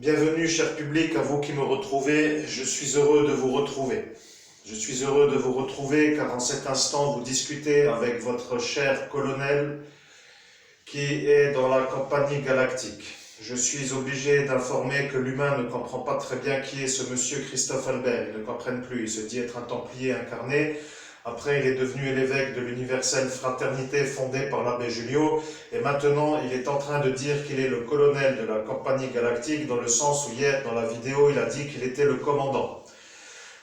Bienvenue, cher public, à vous qui me retrouvez. Je suis heureux de vous retrouver. Je suis heureux de vous retrouver car en cet instant, vous discutez avec votre cher colonel qui est dans la compagnie galactique. Je suis obligé d'informer que l'humain ne comprend pas très bien qui est ce monsieur Christophe Albert. Il ne comprenne plus. Il se dit être un templier incarné. Après, il est devenu l'évêque de l'universelle fraternité fondée par l'abbé Julio. Et maintenant, il est en train de dire qu'il est le colonel de la compagnie galactique, dans le sens où hier, dans la vidéo, il a dit qu'il était le commandant.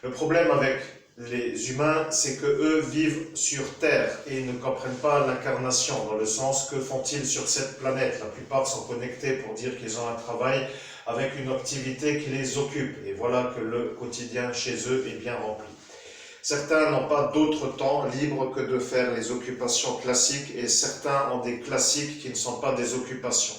Le problème avec les humains, c'est qu'eux vivent sur Terre et ils ne comprennent pas l'incarnation, dans le sens que font-ils sur cette planète. La plupart sont connectés pour dire qu'ils ont un travail avec une activité qui les occupe. Et voilà que le quotidien chez eux est bien rempli. Certains n'ont pas d'autre temps libre que de faire les occupations classiques et certains ont des classiques qui ne sont pas des occupations.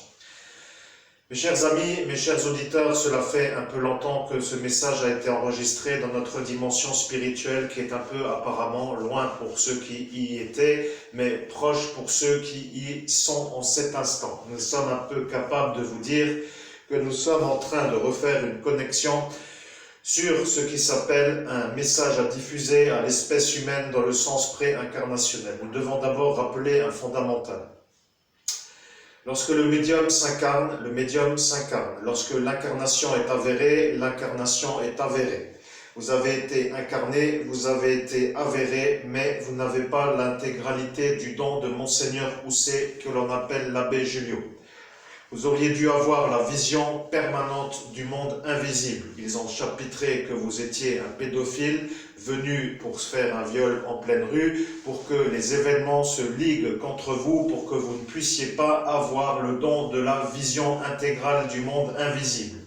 Mes chers amis, mes chers auditeurs, cela fait un peu longtemps que ce message a été enregistré dans notre dimension spirituelle qui est un peu apparemment loin pour ceux qui y étaient, mais proche pour ceux qui y sont en cet instant. Nous sommes un peu capables de vous dire que nous sommes en train de refaire une connexion sur ce qui s'appelle un message à diffuser à l'espèce humaine dans le sens pré-incarnationnel. Nous devons d'abord rappeler un fondamental. Lorsque le médium s'incarne, le médium s'incarne. Lorsque l'incarnation est avérée, l'incarnation est avérée. Vous avez été incarné, vous avez été avéré, mais vous n'avez pas l'intégralité du don de Monseigneur Housset que l'on appelle l'abbé Julio. Vous auriez dû avoir la vision permanente du monde invisible. Ils ont chapitré que vous étiez un pédophile venu pour se faire un viol en pleine rue, pour que les événements se liguent contre vous, pour que vous ne puissiez pas avoir le don de la vision intégrale du monde invisible.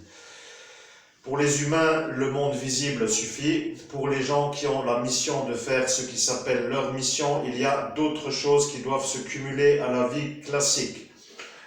Pour les humains, le monde visible suffit. Pour les gens qui ont la mission de faire ce qui s'appelle leur mission, il y a d'autres choses qui doivent se cumuler à la vie classique.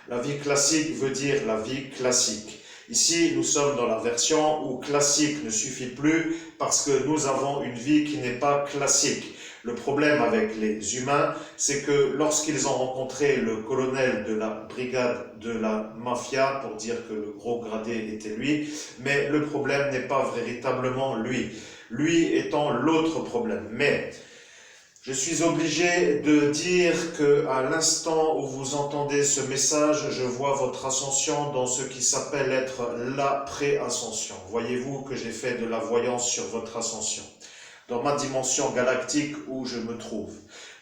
La vie classique veut dire la vie classique. Ici, nous sommes dans la version où classique ne suffit plus parce que nous avons une vie qui n'est pas classique. Le problème avec les humains, c'est que lorsqu'ils ont rencontré le colonel de la brigade de la mafia, pour dire que le gros gradé était lui, mais le problème n'est pas véritablement lui. Lui étant l'autre problème. Mais je suis obligé de dire qu'à l'instant où vous entendez ce message, je vois votre ascension dans ce qui s'appelle être la pré-ascension. Voyez-vous que j'ai fait de la voyance sur votre ascension. Dans ma dimension galactique où je me trouve.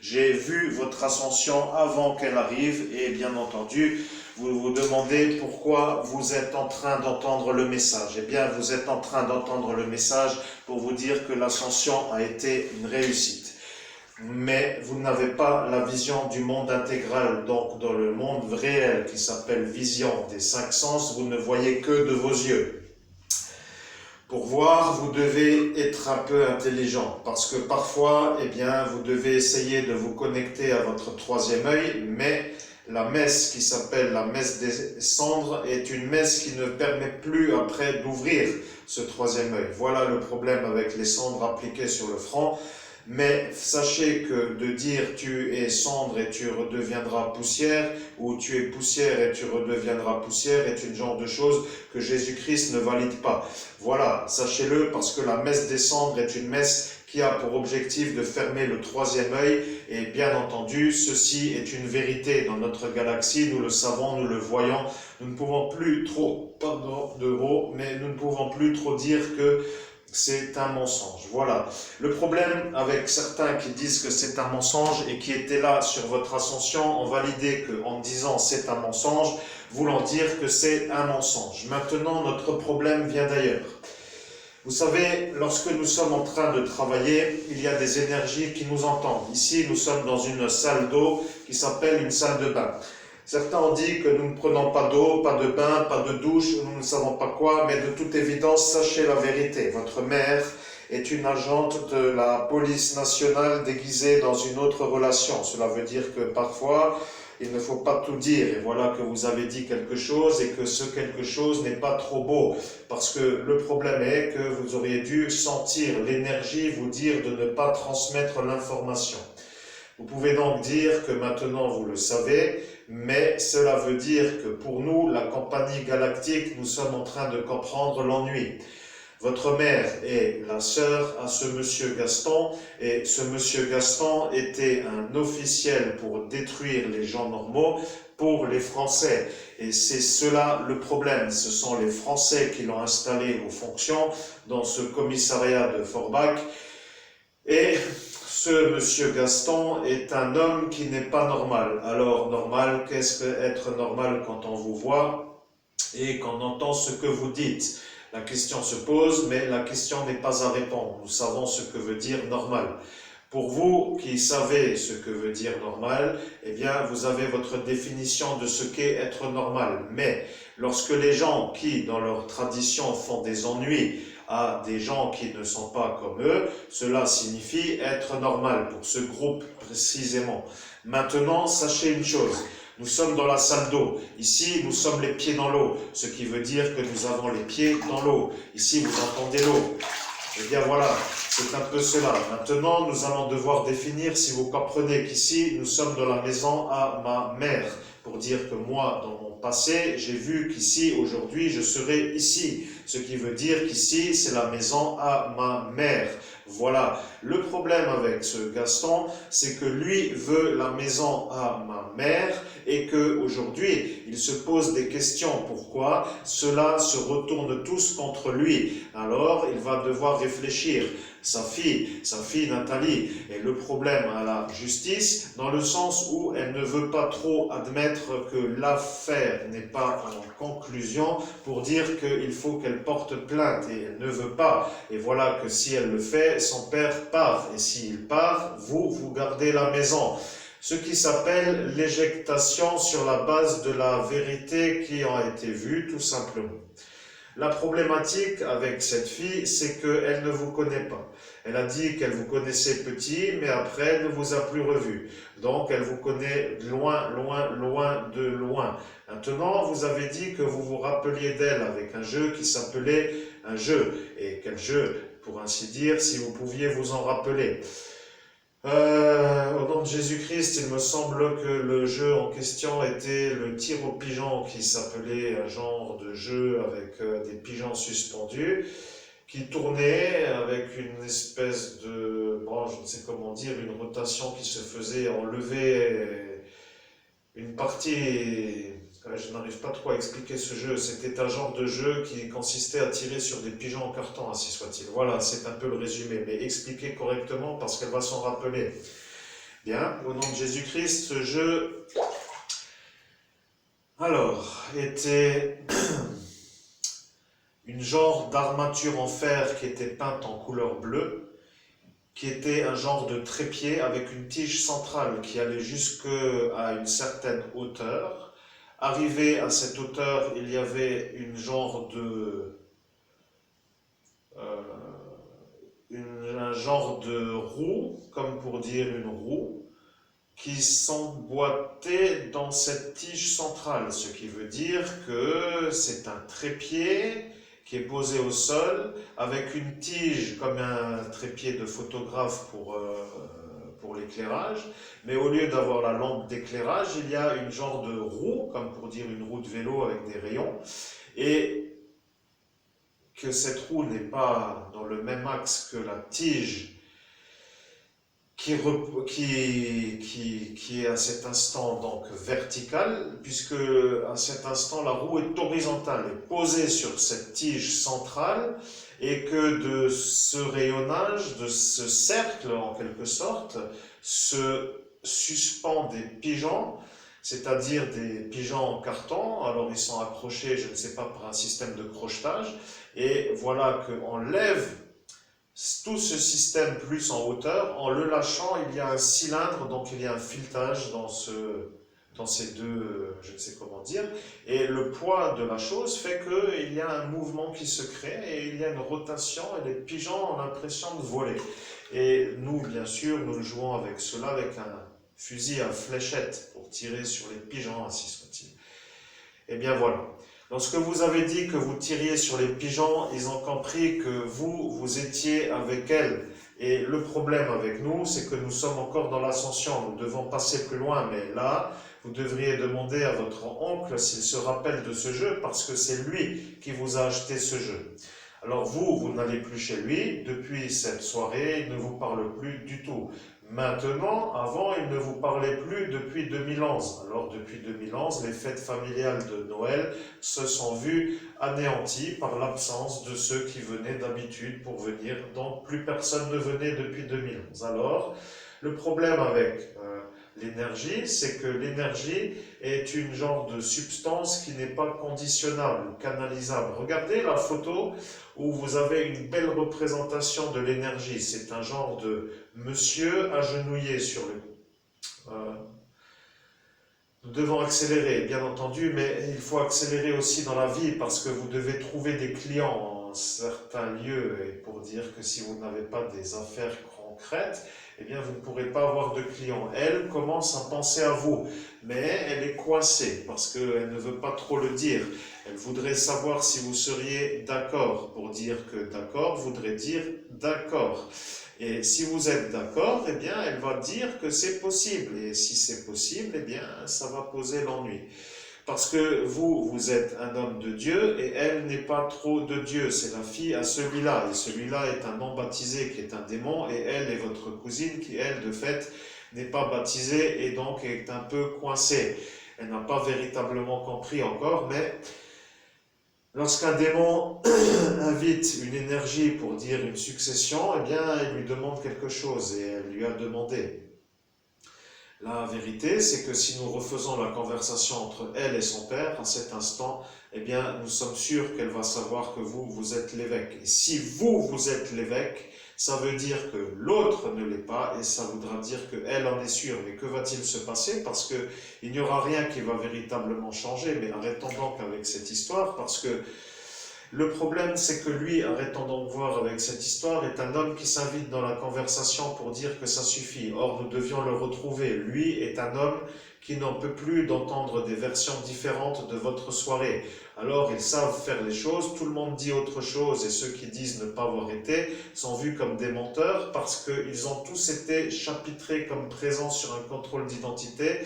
J'ai vu votre ascension avant qu'elle arrive et bien entendu, vous vous demandez pourquoi vous êtes en train d'entendre le message. Eh bien, vous êtes en train d'entendre le message pour vous dire que l'ascension a été une réussite. Mais vous n'avez pas la vision du monde intégral, donc dans le monde réel qui s'appelle vision des cinq sens, vous ne voyez que de vos yeux. Pour voir, vous devez être un peu intelligent, parce que parfois, eh bien, vous devez essayer de vous connecter à votre troisième œil, mais la messe qui s'appelle la messe des cendres est une messe qui ne permet plus après d'ouvrir ce troisième œil. Voilà le problème avec les cendres appliquées sur le front. Mais sachez que de dire tu es cendre et tu redeviendras poussière, ou tu es poussière et tu redeviendras poussière est une genre de chose que Jésus-Christ ne valide pas. Voilà, sachez-le parce que la messe des cendres est une messe qui a pour objectif de fermer le troisième œil et bien entendu, ceci est une vérité dans notre galaxie, nous le savons, nous le voyons, nous ne pouvons plus trop, pardon de gros, mais nous ne pouvons plus trop dire que c'est un mensonge. Voilà. Le problème avec certains qui disent que c'est un mensonge et qui étaient là sur votre ascension ont validé qu'en disant c'est un mensonge, voulant dire que c'est un mensonge. Maintenant, notre problème vient d'ailleurs. Vous savez, lorsque nous sommes en train de travailler, il y a des énergies qui nous entendent. Ici, nous sommes dans une salle d'eau qui s'appelle une salle de bain. Certains ont dit que nous ne prenons pas d'eau, pas de bain, pas de douche, nous ne savons pas quoi, mais de toute évidence, sachez la vérité. Votre mère est une agente de la police nationale déguisée dans une autre relation. Cela veut dire que parfois, il ne faut pas tout dire. Et voilà que vous avez dit quelque chose et que ce quelque chose n'est pas trop beau. Parce que le problème est que vous auriez dû sentir l'énergie vous dire de ne pas transmettre l'information. Vous pouvez donc dire que maintenant vous le savez, mais cela veut dire que pour nous, la compagnie galactique, nous sommes en train de comprendre l'ennui. Votre mère est la sœur à ce monsieur Gaston, et ce monsieur Gaston était un officiel pour détruire les gens normaux pour les Français. Et c'est cela le problème. Ce sont les Français qui l'ont installé aux fonctions dans ce commissariat de Forbach. Et ce monsieur Gaston est un homme qui n'est pas normal. Alors, normal, qu'est-ce que être normal quand on vous voit et qu'on entend ce que vous dites? La question se pose, mais la question n'est pas à répondre. Nous savons ce que veut dire normal. Pour vous qui savez ce que veut dire normal, eh bien, vous avez votre définition de ce qu'est être normal. Mais lorsque les gens qui, dans leur tradition, font des ennuis à des gens qui ne sont pas comme eux, cela signifie être normal pour ce groupe précisément. Maintenant, sachez une chose. Nous sommes dans la salle d'eau. Ici, nous sommes les pieds dans l'eau, ce qui veut dire que nous avons les pieds dans l'eau. Ici, vous entendez l'eau. Eh bien voilà, c'est un peu cela. Maintenant, nous allons devoir définir, si vous comprenez qu'ici, nous sommes dans la maison à ma mère. Pour dire que moi, dans mon passé, j'ai vu qu'ici, aujourd'hui, je serai ici. Ce qui veut dire qu'ici, c'est la maison à ma mère. Voilà. Le problème avec ce Gaston, c'est que lui veut la maison à ma mère et que aujourd'hui, il se pose des questions. Pourquoi? Cela se retourne tous contre lui. Alors, il va devoir réfléchir. Sa fille Nathalie, est le problème à la justice dans le sens où elle ne veut pas trop admettre que l'affaire n'est pas en conclusion pour dire qu'il faut qu'elle porte plainte et elle ne veut pas. Et voilà que si elle le fait, son père part. Et s'il part, vous gardez la maison. Ce qui s'appelle l'éjectation sur la base de la vérité qui a été vue, tout simplement. La problématique avec cette fille, c'est qu'elle ne vous connaît pas. Elle a dit qu'elle vous connaissait petit, mais après, elle ne vous a plus revu. Donc, elle vous connaît loin, loin, loin de loin. Maintenant, vous avez dit que vous vous rappeliez d'elle avec un jeu qui s'appelait un jeu. Et quel jeu, pour ainsi dire, si vous pouviez vous en rappeler. Au nom de Jésus-Christ, il me semble que le jeu en question était le tir au pigeon, qui s'appelait un genre de jeu avec des pigeons suspendus, qui tournait avec une espèce de, bon, je ne sais comment dire, une rotation qui se faisait, on levait une partie. Je n'arrive pas trop à expliquer ce jeu. C'était un genre de jeu qui consistait à tirer sur des pigeons en carton, ainsi soit-il. Voilà, c'est un peu le résumé, mais expliqué correctement parce qu'elle va s'en rappeler. Bien, au nom de Jésus-Christ, ce jeu, alors, était une genre d'armature en fer qui était peinte en couleur bleue, qui était un genre de trépied avec une tige centrale qui allait jusqu'à une certaine hauteur. Arrivé à cette hauteur, il y avait une genre de un genre de roue, comme pour dire une roue, qui s'emboîtait dans cette tige centrale, ce qui veut dire que c'est un trépied qui est posé au sol avec une tige comme un trépied de photographe pour l'éclairage, mais au lieu d'avoir la lampe d'éclairage, il y a une genre de roue, comme pour dire une roue de vélo avec des rayons, et que cette roue n'est pas dans le même axe que la tige qui est à cet instant donc verticale, puisque à cet instant la roue est horizontale, est posée sur cette tige centrale, et que de ce rayonnage, de ce cercle en quelque sorte, se suspend des pigeons, c'est-à-dire des pigeons en carton. Alors ils sont accrochés, je ne sais pas, par un système de crochetage, et voilà qu'on lève tout ce système plus en hauteur. En le lâchant, il y a un cylindre, donc il y a un filetage dans ces deux, je ne sais comment dire, et le poids de la chose fait qu'il y a un mouvement qui se crée et il y a une rotation et les pigeons ont l'impression de voler. Et nous, bien sûr, nous jouons avec cela avec un fusil à fléchette pour tirer sur les pigeons, ainsi soit-il. Et bien voilà. Lorsque vous avez dit que vous tiriez sur les pigeons, ils ont compris que vous étiez avec elles. Et le problème avec nous, c'est que nous sommes encore dans l'ascension. Nous devons passer plus loin, mais là, Vous devriez demander à votre oncle s'il se rappelle de ce jeu parce que c'est lui qui vous a acheté ce jeu. Alors vous n'allez plus chez lui. Depuis cette soirée, il ne vous parle plus du tout. Maintenant, avant, il ne vous parlait plus depuis 2011. Alors depuis 2011, les fêtes familiales de Noël se sont vues anéanties par l'absence de ceux qui venaient d'habitude pour venir. Donc plus personne ne venait depuis 2011. Alors, le problème avec l'énergie, c'est que l'énergie est une genre de substance qui n'est pas conditionnable, canalisable. Regardez la photo où vous avez une belle représentation de l'énergie. C'est un genre de monsieur agenouillé sur le... nous devons accélérer, bien entendu, mais il faut accélérer aussi dans la vie parce que vous devez trouver des clients en certains lieux et pour dire que si vous n'avez pas des affaires concrètes, eh bien vous ne pourrez pas avoir de clients. Elle commence à penser à vous, mais elle est coincée parce qu'elle ne veut pas trop le dire. Elle voudrait savoir si vous seriez d'accord. Pour dire que d'accord voudrait dire d'accord. Et si vous êtes d'accord, eh bien, elle va dire que c'est possible. Et si c'est possible, eh bien, ça va poser l'ennui. Parce que vous êtes un homme de Dieu et elle n'est pas trop de Dieu. C'est la fille à celui-là. Et celui-là est un non baptisé qui est un démon. Et elle est votre cousine qui, elle, de fait, n'est pas baptisée et donc est un peu coincée. Elle n'a pas véritablement compris encore, mais lorsqu'un démon invite une énergie pour dire une succession, eh bien, il lui demande quelque chose et elle lui a demandé. La vérité, c'est que si nous refaisons la conversation entre elle et son père, à cet instant, eh bien, nous sommes sûrs qu'elle va savoir que vous êtes l'évêque. Et si vous êtes l'évêque, ça veut dire que l'autre ne l'est pas, et ça voudra dire qu'elle en est sûre. Mais que va-t-il se passer? Parce qu'il n'y aura rien qui va véritablement changer. Mais arrêtons donc avec cette histoire, parce que le problème, c'est que lui, arrêtons donc voir avec cette histoire, est un homme qui s'invite dans la conversation pour dire que ça suffit. Or, nous devions le retrouver. Lui est un homme qui n'en peut plus d'entendre des versions différentes de votre soirée. Alors, ils savent faire les choses, tout le monde dit autre chose, et ceux qui disent ne pas avoir été sont vus comme des menteurs parce qu'ils ont tous été chapitrés comme présents sur un contrôle d'identité.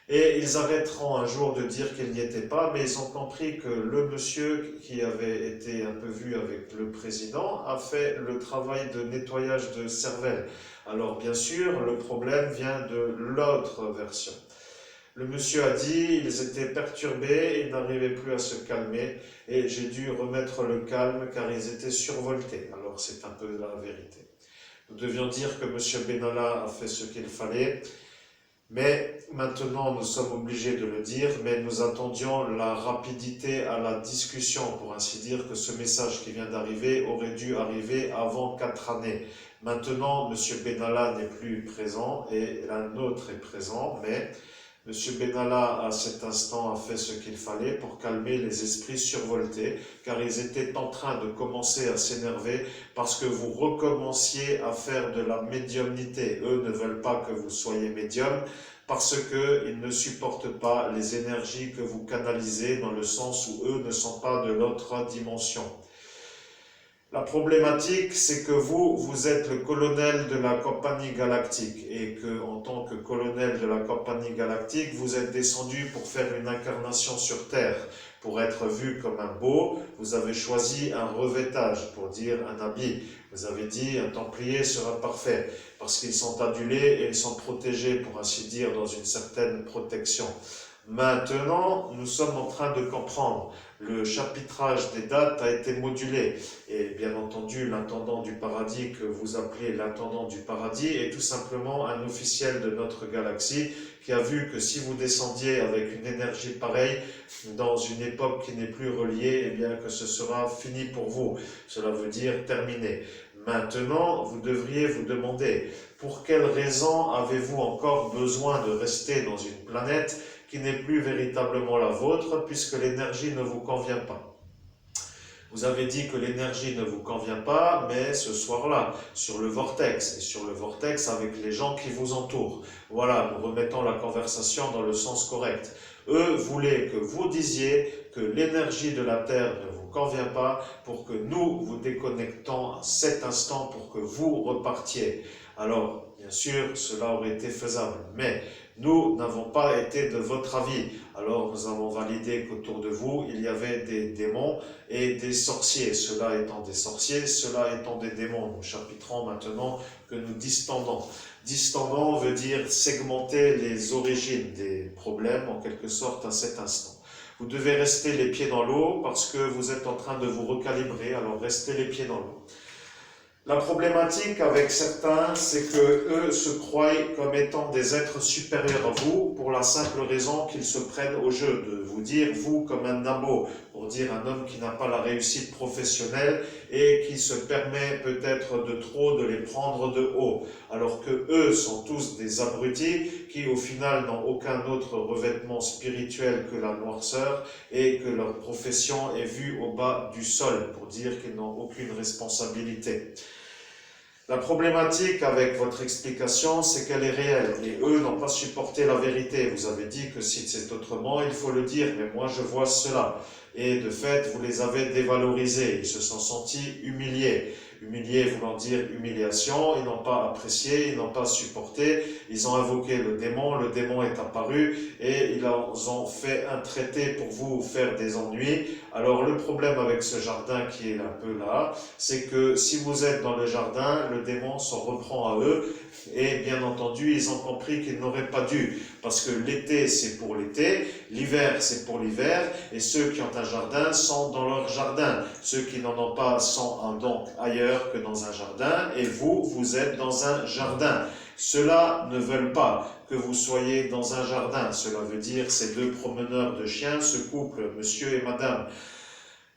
Et ils arrêteront un jour de dire qu'ils n'y étaient pas, mais ils ont compris que le monsieur qui avait été un peu vu avec le président a fait le travail de nettoyage de cervelle. Alors bien sûr, le problème vient de l'autre version. Le monsieur a dit, ils étaient perturbés, ils n'arrivaient plus à se calmer, et j'ai dû remettre le calme car ils étaient survoltés. Alors c'est un peu la vérité. Nous devions dire que monsieur Benalla a fait ce qu'il fallait, mais maintenant, nous sommes obligés de le dire, mais nous attendions la rapidité à la discussion, pour ainsi dire que ce message qui vient d'arriver aurait dû arriver avant 4 années. Maintenant, M. Benalla n'est plus présent et un autre est présent, mais M. Benalla, à cet instant, a fait ce qu'il fallait pour calmer les esprits survoltés, car ils étaient en train de commencer à s'énerver parce que vous recommenciez à faire de la médiumnité. Eux ne veulent pas que vous soyez médium parce qu'ils ne supportent pas les énergies que vous canalisez dans le sens où eux ne sont pas de l'autre dimension. La problématique, c'est que vous êtes le colonel de la compagnie galactique et que, en tant que colonel de la compagnie galactique, vous êtes descendu pour faire une incarnation sur Terre. Pour être vu comme un beau, vous avez choisi un revêtage, pour dire un habit. Vous avez dit un templier sera parfait, parce qu'ils sont adulés et ils sont protégés, pour ainsi dire, dans une certaine protection. Maintenant, nous sommes en train de comprendre. Le chapitrage des dates a été modulé. Et bien entendu, l'intendant du paradis, que vous appelez l'intendant du paradis, est tout simplement un officiel de notre galaxie qui a vu que si vous descendiez avec une énergie pareille dans une époque qui n'est plus reliée, eh bien que ce sera fini pour vous. Cela veut dire terminé. Maintenant, vous devriez vous demander pour quelle raison avez-vous encore besoin de rester dans une planète qui n'est plus véritablement la vôtre, puisque l'énergie ne vous convient pas. Vous avez dit que l'énergie ne vous convient pas, mais ce soir-là, sur le vortex, et sur le vortex avec les gens qui vous entourent. Voilà, nous remettons la conversation dans le sens correct. Eux voulaient que vous disiez que l'énergie de la Terre ne vous convient pas, pour que nous vous déconnectons à cet instant pour que vous repartiez. Alors, bien sûr, cela aurait été faisable, mais nous n'avons pas été de votre avis. Alors nous avons validé qu'autour de vous, il y avait des démons et des sorciers. Ceux-là étant des sorciers, ceux-là étant des démons. Nous chapitrons maintenant que nous distendons. Distendant veut dire segmenter les origines des problèmes, en quelque sorte, à cet instant. Vous devez rester les pieds dans l'eau parce que vous êtes en train de vous recalibrer, alors restez les pieds dans l'eau. La problématique avec certains, c'est que eux se croient comme étant des êtres supérieurs à vous pour la simple raison qu'ils se prennent au jeu de vous dire, vous comme un nabo, pour dire un homme qui n'a pas la réussite professionnelle et qui se permet peut-être de trop de les prendre de haut, alors que eux sont tous des abrutis qui au final n'ont aucun autre revêtement spirituel que la noirceur et que leur profession est vue au bas du sol, pour dire qu'ils n'ont aucune responsabilité. La problématique avec votre explication, c'est qu'elle est réelle, et eux n'ont pas supporté la vérité. Vous avez dit que si c'est autrement, il faut le dire, mais moi je vois cela. Et de fait, vous les avez dévalorisés, ils se sont sentis humiliés. Humiliés voulant dire humiliation, ils n'ont pas apprécié, ils n'ont pas supporté, ils ont invoqué le démon est apparu et ils ont fait un traité pour vous faire des ennuis. Alors le problème avec ce jardin qui est un peu là, c'est que si vous êtes dans le jardin, le démon s'en reprend à eux et bien entendu, ils ont compris qu'ils n'auraient pas dû, parce que l'été c'est pour l'été, l'hiver c'est pour l'hiver, et ceux qui ont un jardin sont dans leur jardin, ceux qui n'en ont pas sont donc ailleurs que dans un jardin, et vous, vous êtes dans un jardin. Ceux-là ne veulent pas que vous soyez dans un jardin, cela veut dire ces deux promeneurs de chiens, ce couple, monsieur et madame.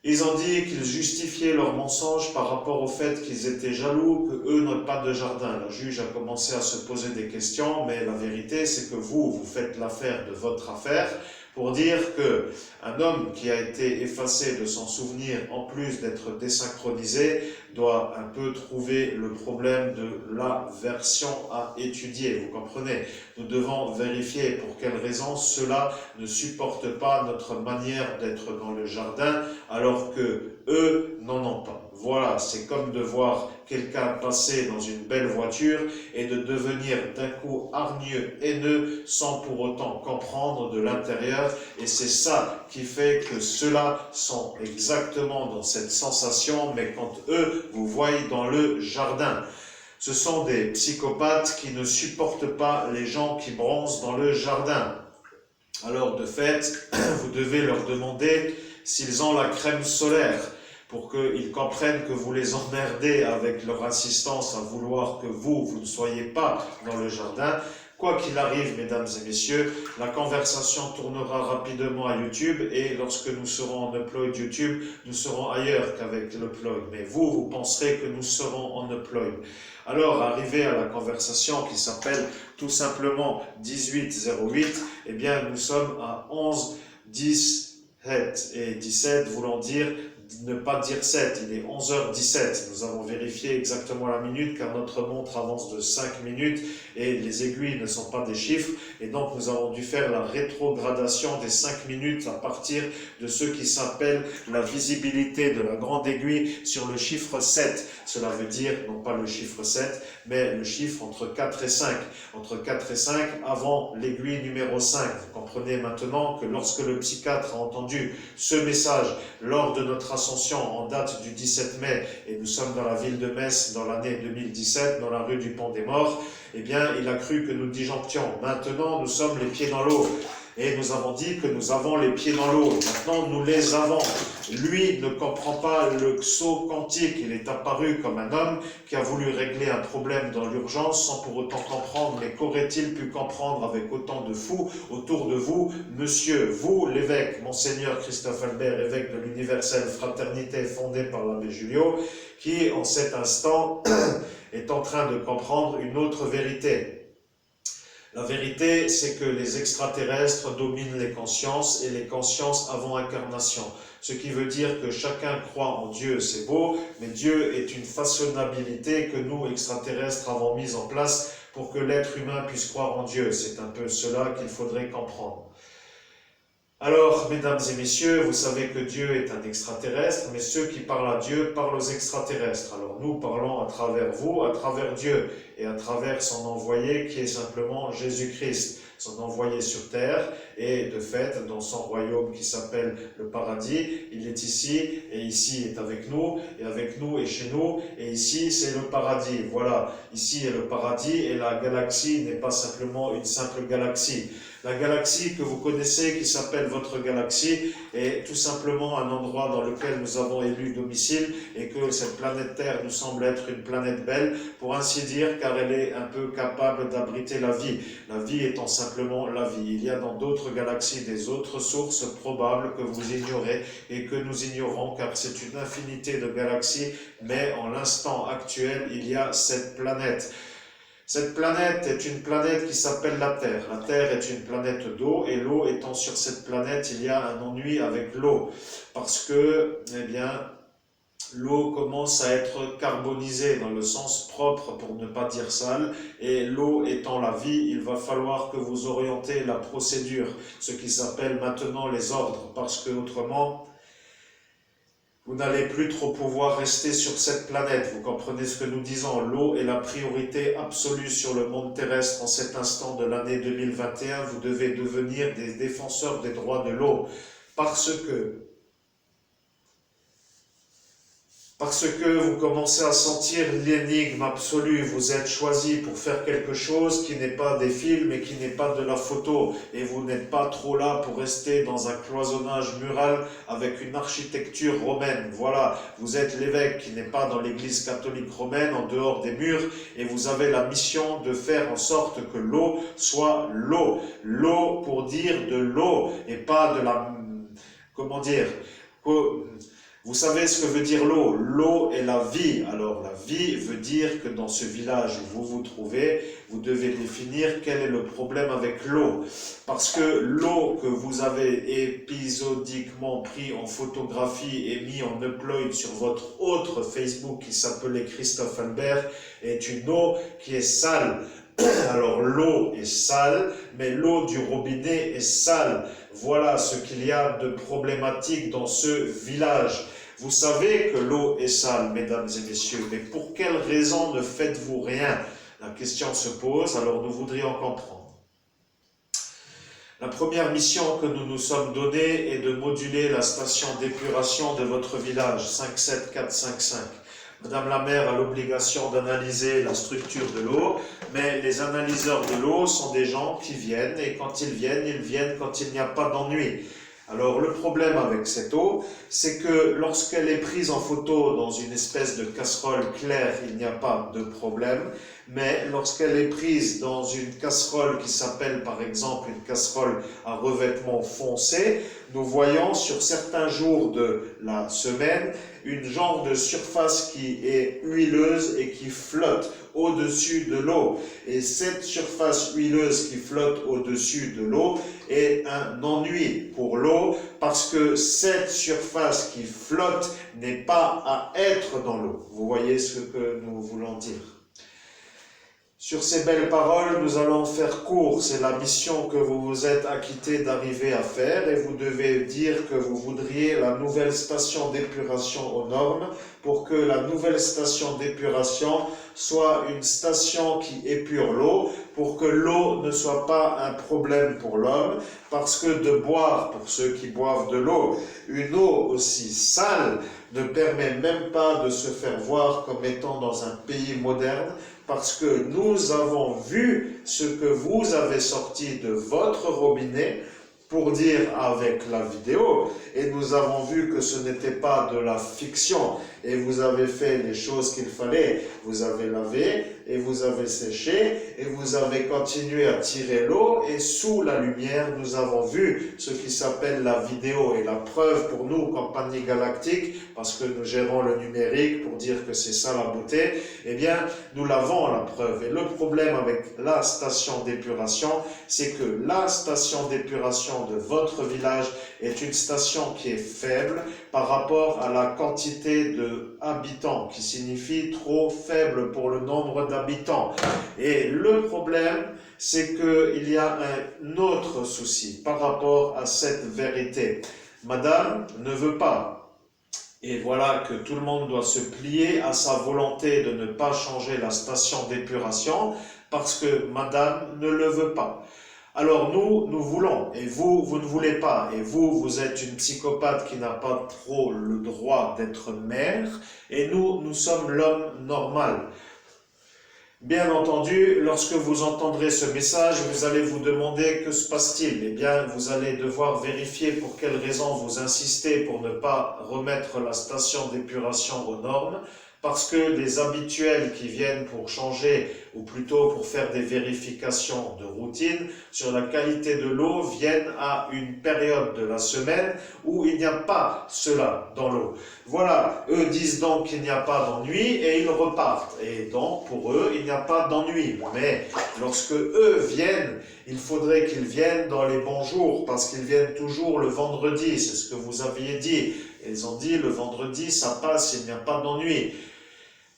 Ils ont dit qu'ils justifiaient leur mensonge par rapport au fait qu'ils étaient jaloux, qu'eux n'ont pas de jardin. Le juge a commencé à se poser des questions, mais la vérité, c'est que vous faites l'affaire de votre affaire pour dire que un homme qui a été effacé de son souvenir, en plus d'être désynchronisé, doit un peu trouver le problème de la version à étudier. Vous comprenez? Nous devons vérifier pour quelles raisons ceux-là ne supportent pas notre manière d'être dans le jardin, alors que eux n'en ont pas. Voilà, c'est comme de voir quelqu'un passer dans une belle voiture et de devenir d'un coup hargneux, haineux, sans pour autant comprendre de l'intérieur. Et c'est ça qui fait que ceux-là sont exactement dans cette sensation, mais quand eux vous voyez dans le jardin. Ce sont des psychopathes qui ne supportent pas les gens qui bronzent dans le jardin. Alors de fait, vous devez leur demander s'ils ont la crème solaire, pour qu'ils comprennent que vous les emmerdez avec leur insistance à vouloir que vous ne soyez pas dans le jardin. Quoi qu'il arrive, mesdames et messieurs, la conversation tournera rapidement à YouTube et lorsque nous serons en upload YouTube, nous serons ailleurs qu'avec l'upload. Mais vous penserez que nous serons en upload. Alors, arrivé à la conversation qui s'appelle tout simplement 1808, eh bien, nous sommes à 11:17 et 17 voulant dire ne pas dire 7, il est 11h17. Nous avons vérifié exactement la minute car notre montre avance de 5 minutes et les aiguilles ne sont pas des chiffres et donc nous avons dû faire la rétrogradation des 5 minutes à partir de ce qui s'appelle la visibilité de la grande aiguille sur le chiffre 7. Cela veut dire non pas le chiffre 7 mais le chiffre entre 4 et 5. Entre 4 et 5 avant l'aiguille numéro 5. Vous comprenez maintenant que lorsque le psychiatre a entendu ce message lors de notre ascension en date du 17 mai, et nous sommes dans la ville de Metz dans l'année 2017, dans la rue du Pont des Morts, eh bien, il a cru que nous disjonctions. Maintenant, nous sommes les pieds dans l'eau. Et nous avons dit que nous avons les pieds dans l'eau. Maintenant, nous les avons. Lui ne comprend pas le saut quantique. Il est apparu comme un homme qui a voulu régler un problème dans l'urgence sans pour autant comprendre. Mais qu'aurait-il pu comprendre avec autant de fous autour de vous, monsieur, vous, l'évêque, Monseigneur Christophe Albert, évêque de l'universelle fraternité fondée par l'abbé Julio, qui, en cet instant, est en train de comprendre une autre vérité. La vérité, c'est que les extraterrestres dominent les consciences et les consciences avant incarnation. Ce qui veut dire que chacun croit en Dieu, c'est beau, mais Dieu est une façonnabilité que nous, extraterrestres, avons mise en place pour que l'être humain puisse croire en Dieu. C'est un peu cela qu'il faudrait comprendre. Alors, mesdames et messieurs, vous savez que Dieu est un extraterrestre, mais ceux qui parlent à Dieu parlent aux extraterrestres. Alors nous parlons à travers vous, à travers Dieu, et à travers son envoyé qui est simplement Jésus-Christ. son envoyé sur terre, et de fait, dans son royaume qui s'appelle le paradis, il est ici, et ici est avec nous et chez nous, et ici c'est le paradis. Voilà, ici est le paradis, et la galaxie n'est pas simplement une simple galaxie. La galaxie que vous connaissez, qui s'appelle votre galaxie, est tout simplement un endroit dans lequel nous avons élu domicile, et que cette planète Terre nous semble être une planète belle, pour ainsi dire, car elle est un peu capable d'abriter la vie. La vie étant simplement la vie. Il y a dans d'autres galaxies des autres sources probables que vous ignorez et que nous ignorons, car c'est une infinité de galaxies, mais en l'instant actuel, il y a cette planète. Cette planète est une planète qui s'appelle la Terre. La Terre est une planète d'eau, et l'eau étant sur cette planète, il y a un ennui avec l'eau. Parce que, eh bien, l'eau commence à être carbonisée dans le sens propre, pour ne pas dire sale, et l'eau étant la vie, il va falloir que vous orientez la procédure, ce qui s'appelle maintenant les ordres, parce que autrement, vous n'allez plus trop pouvoir rester sur cette planète. Vous comprenez ce que nous disons? L'eau est la priorité absolue sur le monde terrestre en cet instant de l'année 2021. Vous devez devenir des défenseurs des droits de l'eau, parce que vous commencez à sentir l'énigme absolue. Vous êtes choisi pour faire quelque chose qui n'est pas des films et qui n'est pas de la photo. Et vous n'êtes pas trop là pour rester dans un cloisonnage mural avec une architecture romaine. Voilà, vous êtes l'évêque qui n'est pas dans l'église catholique romaine, en dehors des murs, et vous avez la mission de faire en sorte que l'eau soit l'eau. L'eau pour dire de l'eau, et pas de la... Comment dire? Vous savez ce que veut dire l'eau? L'eau est la vie. Alors la vie veut dire que dans ce village où vous vous trouvez, vous devez définir quel est le problème avec l'eau. Parce que l'eau que vous avez épisodiquement pris en photographie et mis en upload sur votre autre Facebook qui s'appelait Christophe Albert est une eau qui est sale. Alors l'eau est sale, mais l'eau du robinet est sale. Voilà ce qu'il y a de problématique dans ce village. Vous savez que l'eau est sale, mesdames et messieurs, mais pour quelle raison ne faites-vous rien? La question se pose, alors nous voudrions comprendre. La première mission que nous nous sommes donnée est de moduler la station d'épuration de votre village, 57455. Madame la maire a l'obligation d'analyser la structure de l'eau, mais les analyseurs de l'eau sont des gens qui viennent, et quand ils viennent quand il n'y a pas d'ennui. Alors le problème avec cette eau, c'est que lorsqu'elle est prise en photo dans une espèce de casserole claire, il n'y a pas de problème, mais lorsqu'elle est prise dans une casserole qui s'appelle par exemple une casserole à revêtement foncé, nous voyons sur certains jours de la semaine une genre de surface qui est huileuse et qui flotte au-dessus de l'eau. Et cette surface huileuse qui flotte au-dessus de l'eau est un ennui pour l'eau, parce que cette surface qui flotte n'est pas à être dans l'eau. Vous voyez ce que nous voulons dire. Sur ces belles paroles, nous allons faire court. C'est la mission que vous vous êtes acquitté d'arriver à faire, et vous devez dire que vous voudriez la nouvelle station d'épuration aux normes, pour que la nouvelle station d'épuration soit une station qui épure l'eau, pour que l'eau ne soit pas un problème pour l'homme, parce que de boire, pour ceux qui boivent de l'eau, une eau aussi sale ne permet même pas de se faire voir comme étant dans un pays moderne, parce que nous avons vu ce que vous avez sorti de votre robinet, pour dire avec la vidéo, et nous avons vu que ce n'était pas de la fiction, et vous avez fait les choses qu'il fallait. Vous avez lavé, et vous avez séché, et vous avez continué à tirer l'eau, et sous la lumière, nous avons vu ce qui s'appelle la vidéo. Et la preuve pour nous, Compagnie Galactique, parce que nous gérons le numérique pour dire que c'est ça la beauté, eh bien, nous l'avons la preuve. Et le problème avec la station d'épuration, c'est que la station d'épuration de votre village est une station qui est faible par rapport à la quantité de habitants, qui signifie trop faible pour le nombre d'habitants. Et le problème, c'est qu'il y a un autre souci par rapport à cette vérité. Madame ne veut pas. Et voilà que tout le monde doit se plier à sa volonté de ne pas changer la station d'épuration, parce que madame ne le veut pas. Alors nous voulons, et vous ne voulez pas, et vous êtes une psychopathe qui n'a pas trop le droit d'être mère, et nous sommes l'homme normal. Bien entendu, lorsque vous entendrez ce message, vous allez vous demander que se passe-t-il? Eh bien, vous allez devoir vérifier pour quelles raisons vous insistez pour ne pas remettre la station d'épuration aux normes, parce que les habituels qui viennent pour changer, ou plutôt pour faire des vérifications de routine sur la qualité de l'eau, viennent à une période de la semaine où il n'y a pas cela dans l'eau. Voilà, eux disent donc qu'il n'y a pas d'ennui et ils repartent. Et donc, pour eux, il n'y a pas d'ennui. Mais lorsque eux viennent, il faudrait qu'ils viennent dans les bons jours, parce qu'ils viennent toujours le vendredi. C'est ce que vous aviez dit. Ils ont dit, le vendredi, ça passe, il n'y a pas d'ennui.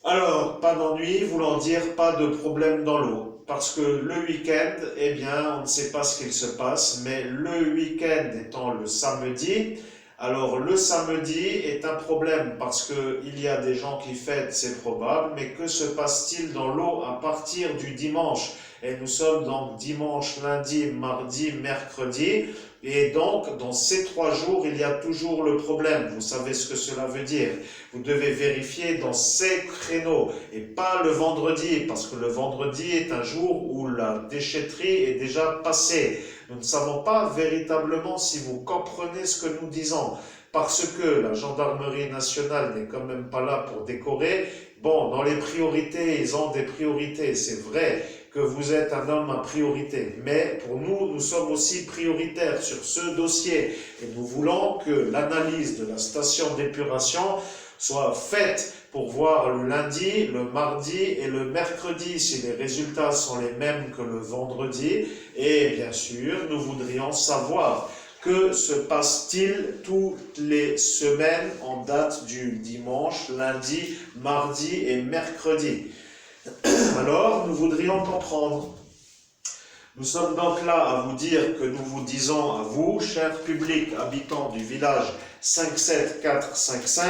Alors, pas d'ennui, voulant dire pas de problème dans l'eau. Parce que le week-end, eh bien, on ne sait pas ce qu'il se passe, mais le week-end étant le samedi, alors le samedi est un problème parce qu'il y a des gens qui fêtent, c'est probable, mais que se passe-t-il dans l'eau à partir du dimanche? Et nous sommes donc dimanche, lundi, mardi, mercredi, et donc dans ces 3 jours, il y a toujours le problème. Vous savez ce que cela veut dire. Vous devez vérifier dans ces créneaux et pas le vendredi, parce que le vendredi est un jour où la déchetterie est déjà passée. Nous ne savons pas véritablement si vous comprenez ce que nous disons, parce que la gendarmerie nationale n'est quand même pas là pour décorer. Bon, dans les priorités, ils ont des priorités, c'est vrai que vous êtes un homme à priorité, mais pour nous, nous sommes aussi prioritaires sur ce dossier, et nous voulons que l'analyse de la station d'épuration soit faite pour voir le lundi, le mardi et le mercredi si les résultats sont les mêmes que le vendredi. Et bien sûr, nous voudrions savoir que se passe-t-il toutes les semaines en date du dimanche, lundi, mardi et mercredi. Alors, nous voudrions comprendre. Nous sommes donc là à vous dire que nous vous disons à vous, chers publics habitants du village 57455,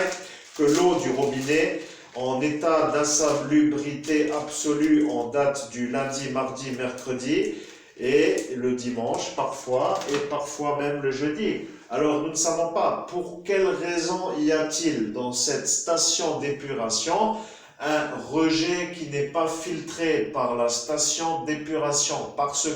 que l'eau du robinet, en état d'insalubrité absolue en date du lundi, mardi, mercredi, et le dimanche parfois, et parfois même le jeudi. Alors nous ne savons pas pour quelle raison y a-t-il dans cette station d'épuration un rejet qui n'est pas filtré par la station d'épuration, parce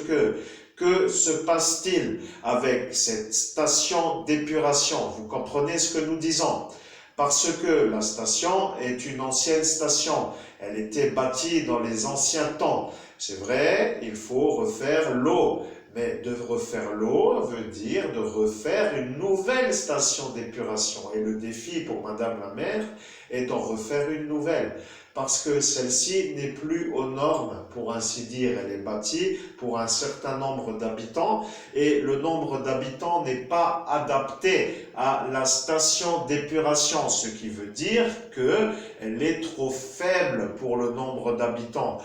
que se passe-t-il avec cette station d'épuration? Vous comprenez ce que nous disons? Parce que la station est une ancienne station, elle était bâtie dans les anciens temps. C'est vrai, il faut refaire l'eau, mais de refaire l'eau veut dire de refaire une nouvelle station d'épuration. Et le défi pour Madame la maire est d'en refaire une nouvelle, parce que celle-ci n'est plus aux normes, pour ainsi dire. Elle est bâtie pour un certain nombre d'habitants, et le nombre d'habitants n'est pas adapté à la station d'épuration, ce qui veut dire qu'elle est trop faible pour le nombre d'habitants.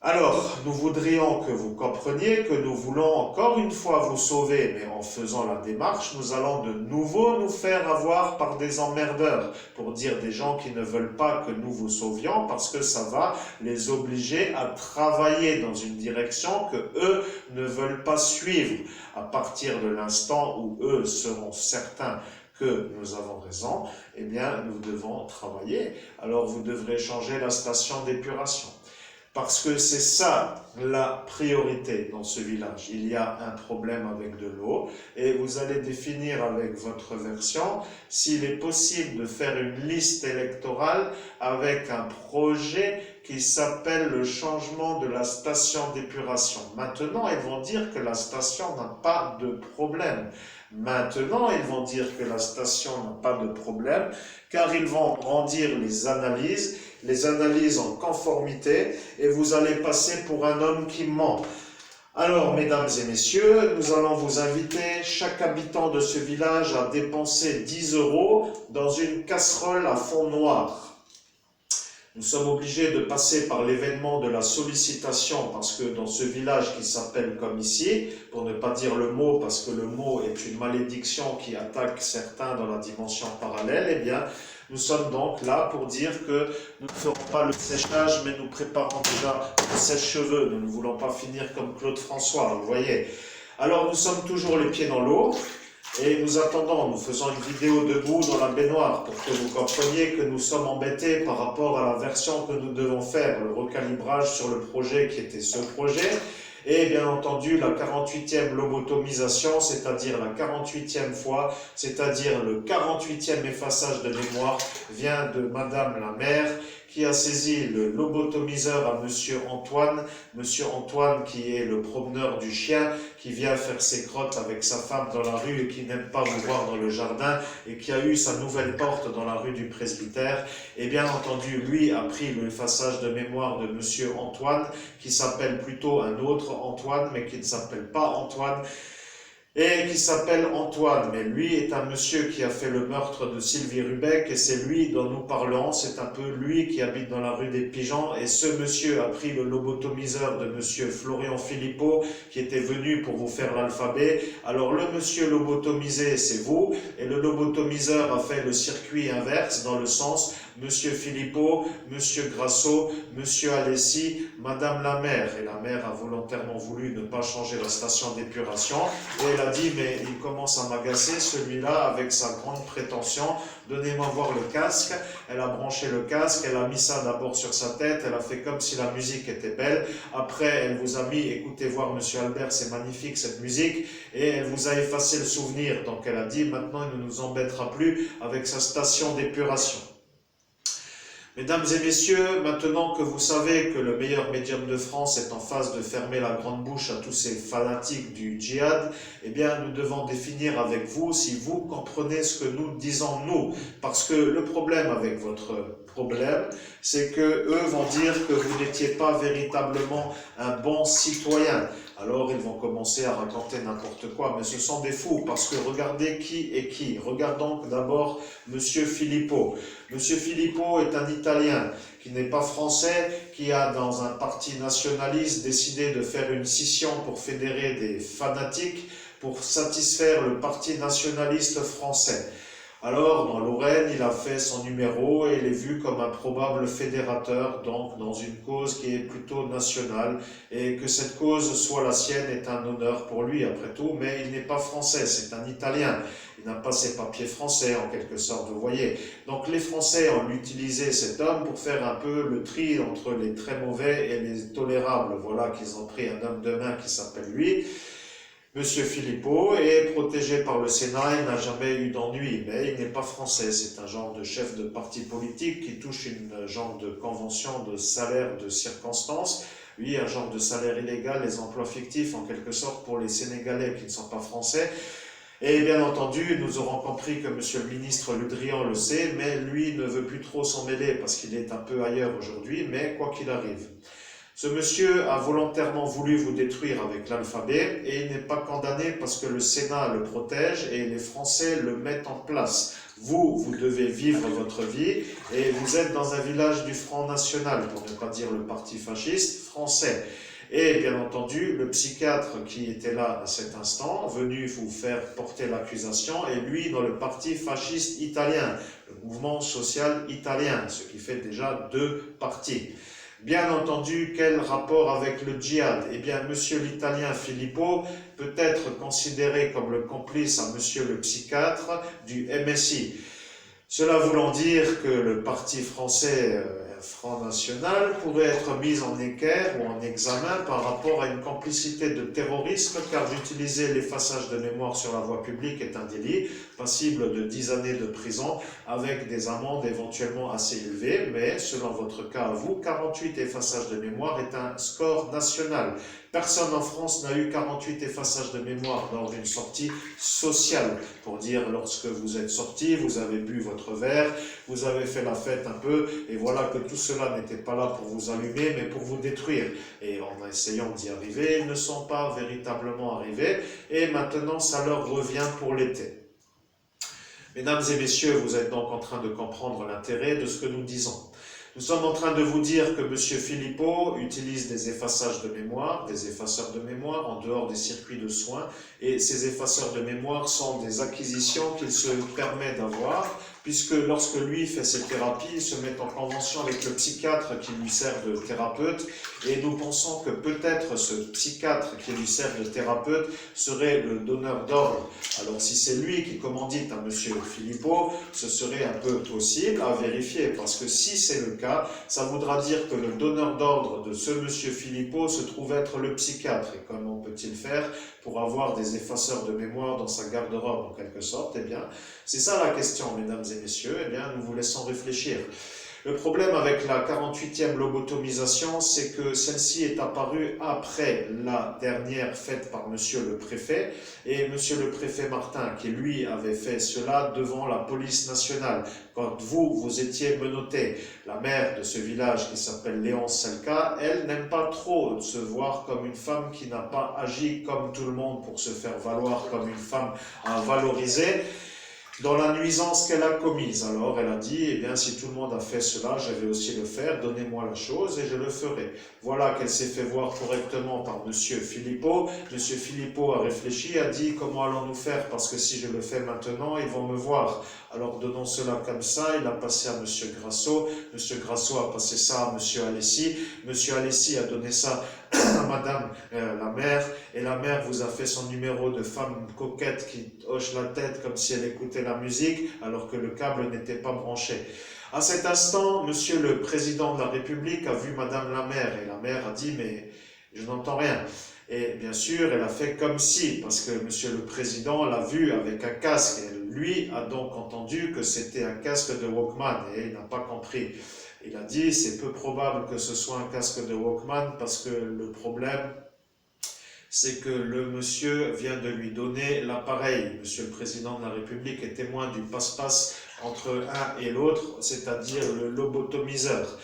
Alors, nous voudrions que vous compreniez que nous voulons encore une fois vous sauver, mais en faisant la démarche, nous allons de nouveau nous faire avoir par des emmerdeurs, pour dire des gens qui ne veulent pas que nous vous sauvions, parce que ça va les obliger à travailler dans une direction que eux ne veulent pas suivre. À partir de l'instant où eux seront certains que nous avons raison, eh bien, nous devons travailler. Alors, vous devrez changer la station d'épuration. Parce que c'est ça la priorité dans ce village. Il y a un problème avec de l'eau et vous allez définir avec votre version s'il est possible de faire une liste électorale avec un projet qui s'appelle le changement de la station d'épuration. Maintenant, ils vont dire que la station n'a pas de problème. Maintenant, ils vont dire que la station n'a pas de problème, car ils vont rendir les analyses en conformité, et vous allez passer pour un homme qui ment. Alors, mesdames et messieurs, nous allons vous inviter, chaque habitant de ce village, à dépenser 10 € dans une casserole à fond noir. Nous sommes obligés de passer par l'événement de la sollicitation, parce que dans ce village qui s'appelle comme ici, pour ne pas dire le mot, parce que le mot est une malédiction qui attaque certains dans la dimension parallèle, eh bien, Nous sommes donc là pour dire que nous ne ferons pas le séchage, mais nous préparons déjà le sèche-cheveux. Nous ne voulons pas finir comme Claude François, vous voyez. Alors nous sommes toujours les pieds dans l'eau. Et nous attendons, nous faisons une vidéo debout dans la baignoire pour que vous compreniez que nous sommes embêtés par rapport à la version que nous devons faire, le recalibrage sur le projet qui était ce projet. Et bien entendu, la 48e lobotomisation, c'est-à-dire la 48e fois, c'est-à-dire le 48e effaçage de mémoire, vient de Madame la maire, qui a saisi le lobotomiseur à Monsieur Antoine qui est le promeneur du chien, qui vient faire ses crottes avec sa femme dans la rue et qui n'aime pas vous voir dans le jardin et qui a eu sa nouvelle porte dans la rue du presbytère. Et bien entendu, lui a pris l'effaçage de mémoire de Monsieur Antoine, qui s'appelle plutôt un autre Antoine, mais qui ne s'appelle pas Antoine, et qui s'appelle Antoine, mais lui est un monsieur qui a fait le meurtre de Sylvie Rubec, et c'est lui dont nous parlons, c'est un peu lui qui habite dans la rue des Pigeons, et ce monsieur a pris le lobotomiseur de monsieur Florian Philippot, qui était venu pour vous faire l'alphabet. Alors le monsieur lobotomisé, c'est vous, et le lobotomiseur a fait le circuit inverse, dans le sens monsieur Philippot, monsieur Grasso, monsieur Alessi, madame la maire, et la maire a volontairement voulu ne pas changer la station d'épuration, et elle a dit, mais il commence à m'agacer, celui-là, avec sa grande prétention, donnez-moi voir le casque. Elle a branché le casque, elle a mis ça d'abord sur sa tête, elle a fait comme si la musique était belle. Après, elle vous a mis, écoutez voir, monsieur Albert, c'est magnifique cette musique, et elle vous a effacé le souvenir. Donc elle a dit, maintenant, il ne nous embêtera plus avec sa station d'épuration. Mesdames et messieurs, maintenant que vous savez que le meilleur médium de France est en phase de fermer la grande bouche à tous ces fanatiques du djihad, eh bien nous devons définir avec vous si vous comprenez ce que nous disons nous. Parce que le problème avec votre problème, c'est que eux vont dire que vous n'étiez pas véritablement un bon citoyen. Alors ils vont commencer à raconter n'importe quoi, mais ce sont des fous, parce que regardez qui est qui. Regardons d'abord Monsieur Philippot. Monsieur Philippot est un Italien qui n'est pas français, qui a dans un parti nationaliste décidé de faire une scission pour fédérer des fanatiques, pour satisfaire le parti nationaliste français. Alors, dans Lorraine, il a fait son numéro et il est vu comme un probable fédérateur, donc dans une cause qui est plutôt nationale, et que cette cause soit la sienne est un honneur pour lui après tout, mais il n'est pas français, c'est un Italien. Il n'a pas ses papiers français en quelque sorte, vous voyez. Donc les Français ont utilisé cet homme pour faire un peu le tri entre les très mauvais et les tolérables. Voilà qu'ils ont pris un homme de main qui s'appelle lui. Monsieur Philippot est protégé par le Sénat, il n'a jamais eu d'ennui, mais il n'est pas français, c'est un genre de chef de parti politique qui touche une genre de convention de salaire de circonstance, lui un genre de salaire illégal, les emplois fictifs en quelque sorte pour les Sénégalais qui ne sont pas français. Et bien entendu, nous aurons compris que monsieur le ministre Le Drian le sait, mais lui ne veut plus trop s'en mêler parce qu'il est un peu ailleurs aujourd'hui, mais quoi qu'il arrive. Ce monsieur a volontairement voulu vous détruire avec l'alphabet et il n'est pas condamné parce que le Sénat le protège et les Français le mettent en place. Vous devez vivre votre vie et vous êtes dans un village du Front National, pour ne pas dire le parti fasciste français. Et bien entendu, le psychiatre qui était là à cet instant, venu vous faire porter l'accusation, est lui dans le parti fasciste italien, le mouvement social italien, ce qui fait déjà 2 partis. Bien entendu, quel rapport avec le djihad? Eh bien, monsieur l'Italien Philippot peut être considéré comme le complice à monsieur le psychiatre du MSI. Cela voulant dire que le parti français Front National pourrait être mis en équerre ou en examen par rapport à une complicité de terrorisme, car d'utiliser l'effaçage de mémoire sur la voie publique est un délit, passible de 10 années de prison, avec des amendes éventuellement assez élevées, mais selon votre cas à vous, 48 effaçages de mémoire est un score national. Personne en France n'a eu 48 effaçages de mémoire lors d'une sortie sociale. Pour dire, lorsque vous êtes sorti, vous avez bu votre verre, vous avez fait la fête un peu, et voilà que tout cela n'était pas là pour vous allumer, mais pour vous détruire. Et en essayant d'y arriver, ils ne sont pas véritablement arrivés, et maintenant ça leur revient pour l'été. Mesdames et messieurs, vous êtes donc en train de comprendre l'intérêt de ce que nous disons. Nous sommes en train de vous dire que M. Philippot utilise des effaçages de mémoire, des effaceurs de mémoire en dehors des circuits de soins, et ces effaceurs de mémoire sont des acquisitions qu'il se permet d'avoir puisque lorsque lui fait ses thérapies, il se met en convention avec le psychiatre qui lui sert de thérapeute, et nous pensons que peut-être ce psychiatre qui lui sert de thérapeute serait le donneur d'ordre. Alors si c'est lui qui commandite à monsieur Philippot, ce serait un peu possible à vérifier, parce que si c'est le cas, ça voudra dire que le donneur d'ordre de ce monsieur Philippot se trouve être le psychiatre. Et comment peut-il faire pour avoir des effaceurs de mémoire dans sa garde-robe en quelque sorte? Eh bien, c'est ça la question, mesdames et messieurs. Eh bien, nous vous laissons réfléchir. Le problème avec la 48e lobotomisation, c'est que celle-ci est apparue après la dernière faite par monsieur le préfet, et monsieur le préfet Martin, qui lui avait fait cela devant la police nationale. Quand vous étiez menotté, la mère de ce village qui s'appelle Léonce Selka, elle n'aime pas trop se voir comme une femme qui n'a pas agi comme tout le monde pour se faire valoir comme une femme à valoriser, dans la nuisance qu'elle a commise. Alors elle a dit, eh bien si tout le monde a fait cela, je vais aussi le faire, donnez-moi la chose et je le ferai. Voilà qu'elle s'est fait voir correctement par monsieur Philippot. Monsieur Philippot a réfléchi, a dit, comment allons-nous faire, parce que si je le fais maintenant, ils vont me voir. Alors donnons cela comme ça, il a passé à monsieur Grasso a passé ça à monsieur Alessi a donné ça à madame la mère, et la mère vous a fait son numéro de femme coquette qui hoche la tête comme si elle écoutait la musique alors que le câble n'était pas branché. À cet instant, monsieur le président de la République a vu madame la mère, et la mère a dit mais je n'entends rien. Et bien sûr, elle a fait comme si, parce que monsieur le président l'a vu avec un casque, et lui a donc entendu que c'était un casque de Walkman, et il n'a pas compris. Il a dit, c'est peu probable que ce soit un casque de Walkman, parce que le problème, c'est que le monsieur vient de lui donner l'appareil. Monsieur le président de la République est témoin du passe-passe entre un et l'autre, c'est-à-dire le lobotomiseur.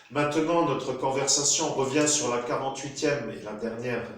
Maintenant, notre conversation revient sur la 48e et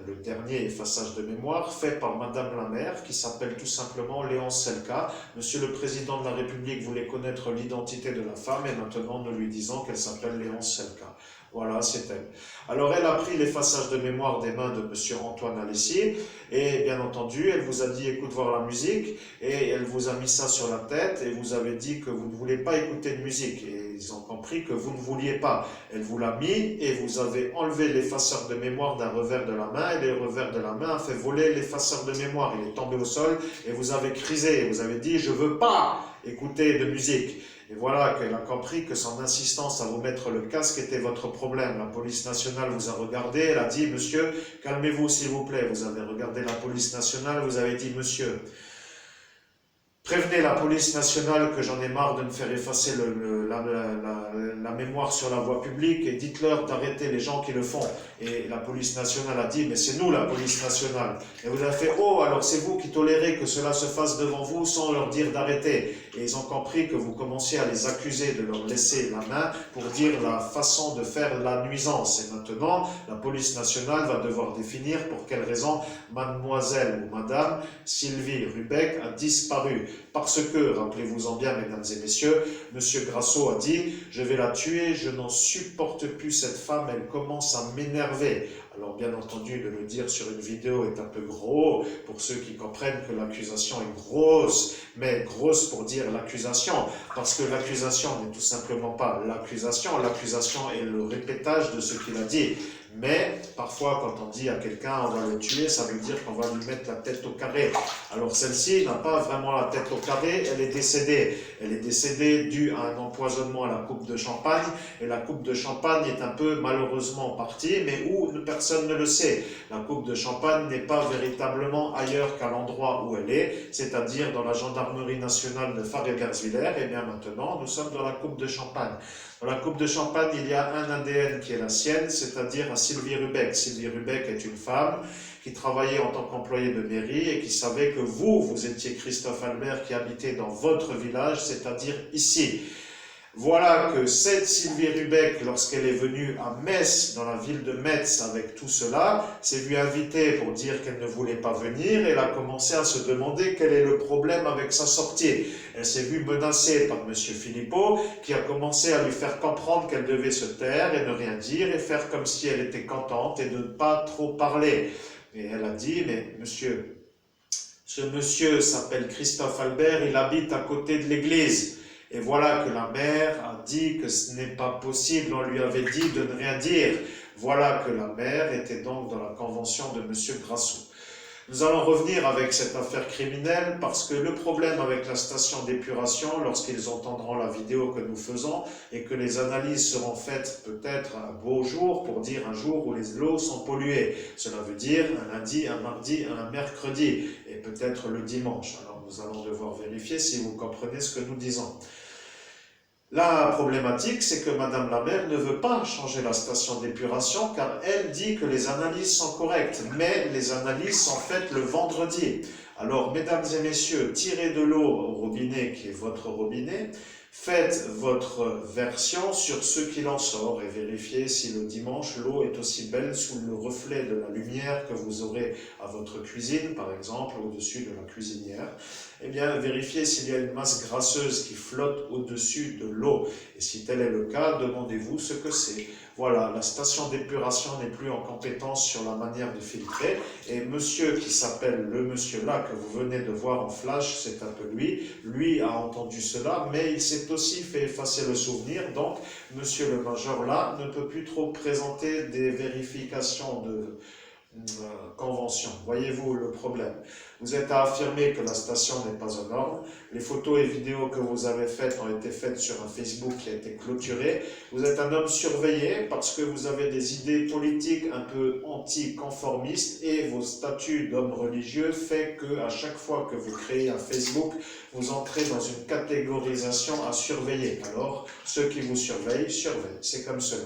le dernier effaçage de mémoire fait par madame la maire, qui s'appelle tout simplement Léonce Selka. Monsieur le président de la République voulait connaître l'identité de la femme, et maintenant nous lui disons qu'elle s'appelle Léonce Selka. Voilà, c'est elle. Alors elle a pris l'effaçage de mémoire des mains de monsieur Antoine Alessi, et bien entendu, elle vous a dit écoute voir la musique, et elle vous a mis ça sur la tête, et vous avez dit que vous ne voulez pas écouter de musique, et ils ont compris que vous ne vouliez pas. Elle vous l'a mis, et vous avez enlevé l'effaceur de mémoire d'un revers de la main, et le revers de la main a fait voler l'effaceur de mémoire. Il est tombé au sol, et vous avez crisé, et vous avez dit je veux pas écouter de musique. Et voilà qu'elle a compris que son insistance à vous mettre le casque était votre problème. La police nationale vous a regardé, elle a dit « Monsieur, calmez-vous s'il vous plaît ». Vous avez regardé la police nationale, vous avez dit « Monsieur, prévenez la police nationale que j'en ai marre de me faire effacer la mémoire sur la voie publique, et dites-leur d'arrêter les gens qui le font ». Et la police nationale a dit « Mais c'est nous la police nationale ». Et vous avez fait « Oh, alors c'est vous qui tolérez que cela se fasse devant vous sans leur dire d'arrêter ». Et ils ont compris que vous commenciez à les accuser de leur laisser la main pour dire la façon de faire la nuisance. Et maintenant, la police nationale va devoir définir pour quelle raison mademoiselle ou madame Sylvie Rubec a disparu. Parce que, rappelez-vous-en bien, mesdames et messieurs, monsieur Grasso a dit « Je vais la tuer, je n'en supporte plus cette femme, elle commence à m'énerver ». Alors bien entendu, de le dire sur une vidéo est un peu gros pour ceux qui comprennent que l'accusation est grosse, mais grosse pour dire l'accusation, parce que l'accusation n'est tout simplement pas l'accusation est le répétage de ce qu'il a dit. Mais parfois, quand on dit à quelqu'un on va le tuer, ça veut dire qu'on va lui mettre la tête au carré. Alors celle-ci n'a pas vraiment la tête au carré, elle est décédée. Elle est décédée due à un empoisonnement à la coupe de champagne, et la coupe de champagne est un peu malheureusement partie, mais où personne ne le sait. La coupe de champagne n'est pas véritablement ailleurs qu'à l'endroit où elle est, c'est-à-dire dans la gendarmerie nationale de Faré-Gerswiller, et bien maintenant nous sommes dans la coupe de champagne. Dans la coupe de champagne, il y a un ADN qui est la sienne, c'est-à-dire à Sylvie Rubec. Sylvie Rubec est une femme qui travaillait en tant qu'employée de mairie et qui savait que vous étiez Christophe Albert qui habitait dans votre village, c'est-à-dire ici. Voilà que cette Sylvie Rubec, lorsqu'elle est venue à Metz, dans la ville de Metz, avec tout cela, s'est vue invitée pour dire qu'elle ne voulait pas venir, et elle a commencé à se demander quel est le problème avec sa sortie. Elle s'est vue menacée par M. Philippot, qui a commencé à lui faire comprendre qu'elle devait se taire et ne rien dire, et faire comme si elle était contente et de ne pas trop parler. Et elle a dit, mais monsieur, ce monsieur s'appelle Christophe Albert, il habite à côté de l'église. Et voilà que la mère a dit que ce n'est pas possible, on lui avait dit de ne rien dire. Voilà que la mère était donc dans la convention de M. Grassou. Nous allons revenir avec cette affaire criminelle parce que le problème avec la station d'épuration, lorsqu'ils entendront la vidéo que nous faisons et que les analyses seront faites peut-être un beau jour pour dire un jour où les eaux sont polluées. Cela veut dire un lundi, un mardi, un mercredi et peut-être le dimanche. Alors nous allons devoir vérifier si vous comprenez ce que nous disons. La problématique, c'est que Madame la maire ne veut pas changer la station d'épuration car elle dit que les analyses sont correctes, mais les analyses sont faites le vendredi. Alors, mesdames et messieurs, tirez de l'eau au robinet qui est votre robinet, faites votre version sur ce qu'il en sort et vérifiez si le dimanche l'eau est aussi belle sous le reflet de la lumière que vous aurez à votre cuisine, par exemple, au-dessus de la cuisinière. Eh bien, vérifiez s'il y a une masse grasseuse qui flotte au-dessus de l'eau. Et si tel est le cas, demandez-vous ce que c'est. Voilà, la station d'épuration n'est plus en compétence sur la manière de filtrer. Et monsieur qui s'appelle le monsieur là que vous venez de voir en flash, c'est un peu lui. Lui a entendu cela, mais il s'est aussi fait effacer le souvenir. Donc, monsieur le major là ne peut plus trop présenter des vérifications de convention. Voyez-vous le problème? Vous êtes à affirmer que la station n'est pas aux normes. Les photos et vidéos que vous avez faites ont été faites sur un Facebook qui a été clôturé. Vous êtes un homme surveillé parce que vous avez des idées politiques un peu anticonformistes et vos statuts d'homme religieux fait que à chaque fois que vous créez un Facebook, vous entrez dans une catégorisation à surveiller. Alors, ceux qui vous surveillent, surveillent. C'est comme cela.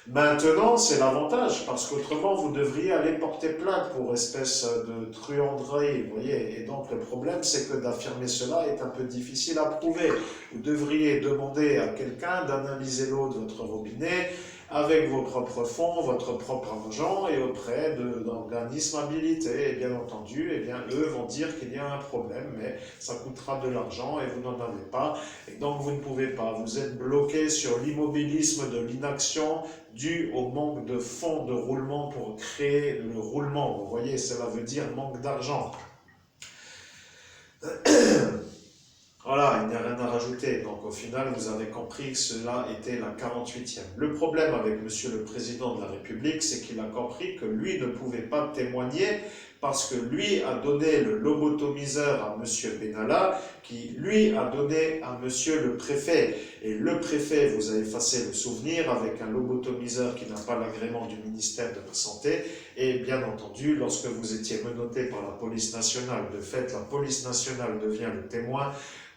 Maintenant, c'est l'avantage, parce qu'autrement, vous devriez aller porter plainte pour espèce de truanderie, vous voyez. Et donc, le problème, c'est que d'affirmer cela est un peu difficile à prouver. Vous devriez demander à quelqu'un d'analyser l'eau de votre robinet avec vos propres fonds, votre propre argent et auprès d'organismes habilités. Et bien entendu, eh bien, eux vont dire qu'il y a un problème, mais ça coûtera de l'argent et vous n'en avez pas. Et donc, vous ne pouvez pas. Vous êtes bloqué sur l'immobilisme de l'inaction dû au manque de fonds de roulement pour créer le roulement. Vous voyez, cela veut dire manque d'argent. Voilà, il n'y a rien à rajouter. Donc au final, vous avez compris que cela était la 48e. Le problème avec Monsieur le Président de la République, c'est qu'il a compris que lui ne pouvait pas témoigner parce que lui a donné le lobotomiseur à Monsieur Benalla, qui lui a donné à Monsieur le Préfet. Et le Préfet, vous avez effacé le souvenir, avec un lobotomiseur qui n'a pas l'agrément du ministère de la Santé. Et bien entendu, lorsque vous étiez menotté par la police nationale, de fait, la police nationale devient le témoin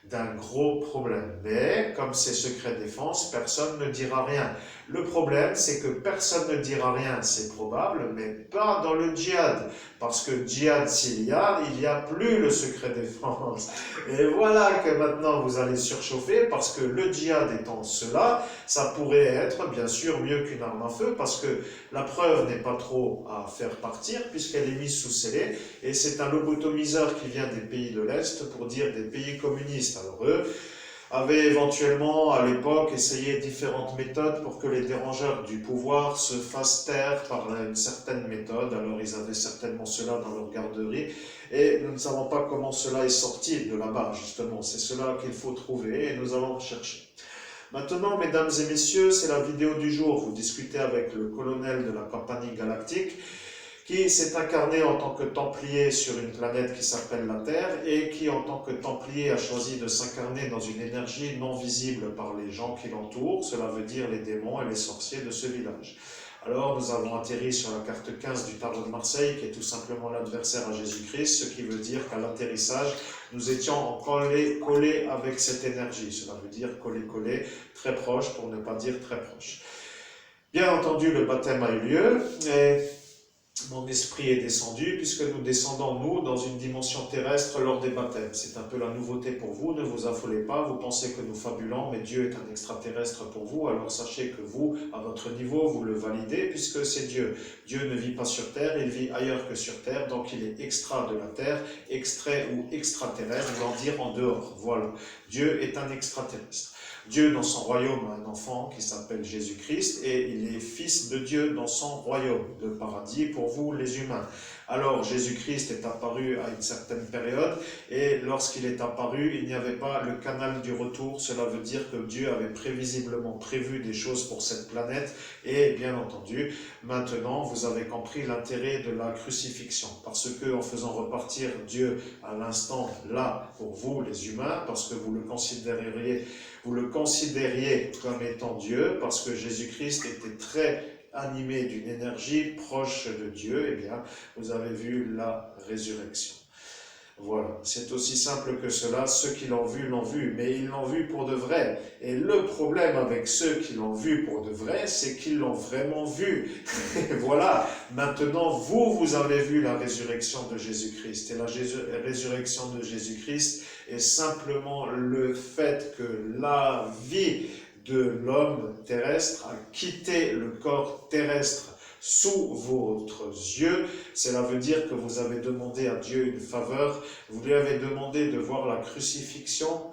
d'un gros problème. Mais, comme c'est secret défense, personne ne dira rien. Le problème, c'est que personne ne dira rien, c'est probable, mais pas dans le djihad. Parce que djihad, s'il y a, il n'y a plus le secret défense. Et voilà que maintenant vous allez surchauffer, parce que le djihad étant cela, ça pourrait être bien sûr mieux qu'une arme à feu, parce que la preuve n'est pas trop à faire partir, puisqu'elle est mise sous scellé, et c'est un lobotomiseur qui vient des pays de l'Est pour dire des pays communistes. Alors eux avaient éventuellement à l'époque essayé différentes méthodes pour que les dérangeurs du pouvoir se fassent taire par une certaine méthode. Alors ils avaient certainement cela dans leur garderie et nous ne savons pas comment cela est sorti de là-bas justement. C'est cela qu'il faut trouver et nous allons chercher. Maintenant, mesdames et messieurs, c'est la vidéo du jour. Vous discutez avec le colonel de la compagnie galactique qui s'est incarné en tant que Templier sur une planète qui s'appelle la Terre et qui, en tant que Templier, a choisi de s'incarner dans une énergie non visible par les gens qui l'entourent, cela veut dire les démons et les sorciers de ce village. Alors, nous avons atterri sur la carte 15 du tarot de Marseille, qui est tout simplement l'adversaire à Jésus-Christ, ce qui veut dire qu'à l'atterrissage, nous étions collés avec cette énergie. Cela veut dire collés, très proche, pour ne pas dire très proche. Bien entendu, le baptême a eu lieu, et mon esprit est descendu, puisque nous descendons, nous, dans une dimension terrestre lors des baptêmes. C'est un peu la nouveauté pour vous, ne vous affolez pas, vous pensez que nous fabulons, mais Dieu est un extraterrestre pour vous, alors sachez que vous, à votre niveau, vous le validez, puisque c'est Dieu. Dieu ne vit pas sur Terre, il vit ailleurs que sur Terre, donc il est extra de la Terre, extrait ou extraterrestre, voulant dire en dehors. Voilà, Dieu est un extraterrestre. Dieu dans son royaume a un enfant qui s'appelle Jésus-Christ et il est fils de Dieu dans son royaume, le paradis pour vous les humains. Alors Jésus-Christ est apparu à une certaine période et lorsqu'il est apparu, il n'y avait pas le canal du retour. Cela veut dire que Dieu avait prévisiblement prévu des choses pour cette planète et bien entendu, maintenant vous avez compris l'intérêt de la crucifixion parce que en faisant repartir Dieu à l'instant là pour vous les humains, parce que vous le considériez comme étant Dieu, parce que Jésus-Christ était très animé d'une énergie proche de Dieu, eh bien, vous avez vu la résurrection. Voilà, c'est aussi simple que cela. Ceux qui l'ont vu, mais ils l'ont vu pour de vrai. Et le problème avec ceux qui l'ont vu pour de vrai, c'est qu'ils l'ont vraiment vu. Voilà, maintenant, vous avez vu la résurrection de Jésus-Christ. Et la résurrection de Jésus-Christ est simplement le fait que la vie de l'homme terrestre a quitté le corps terrestre sous votre yeux. Cela veut dire que vous avez demandé à Dieu une faveur, vous lui avez demandé de voir la crucifixion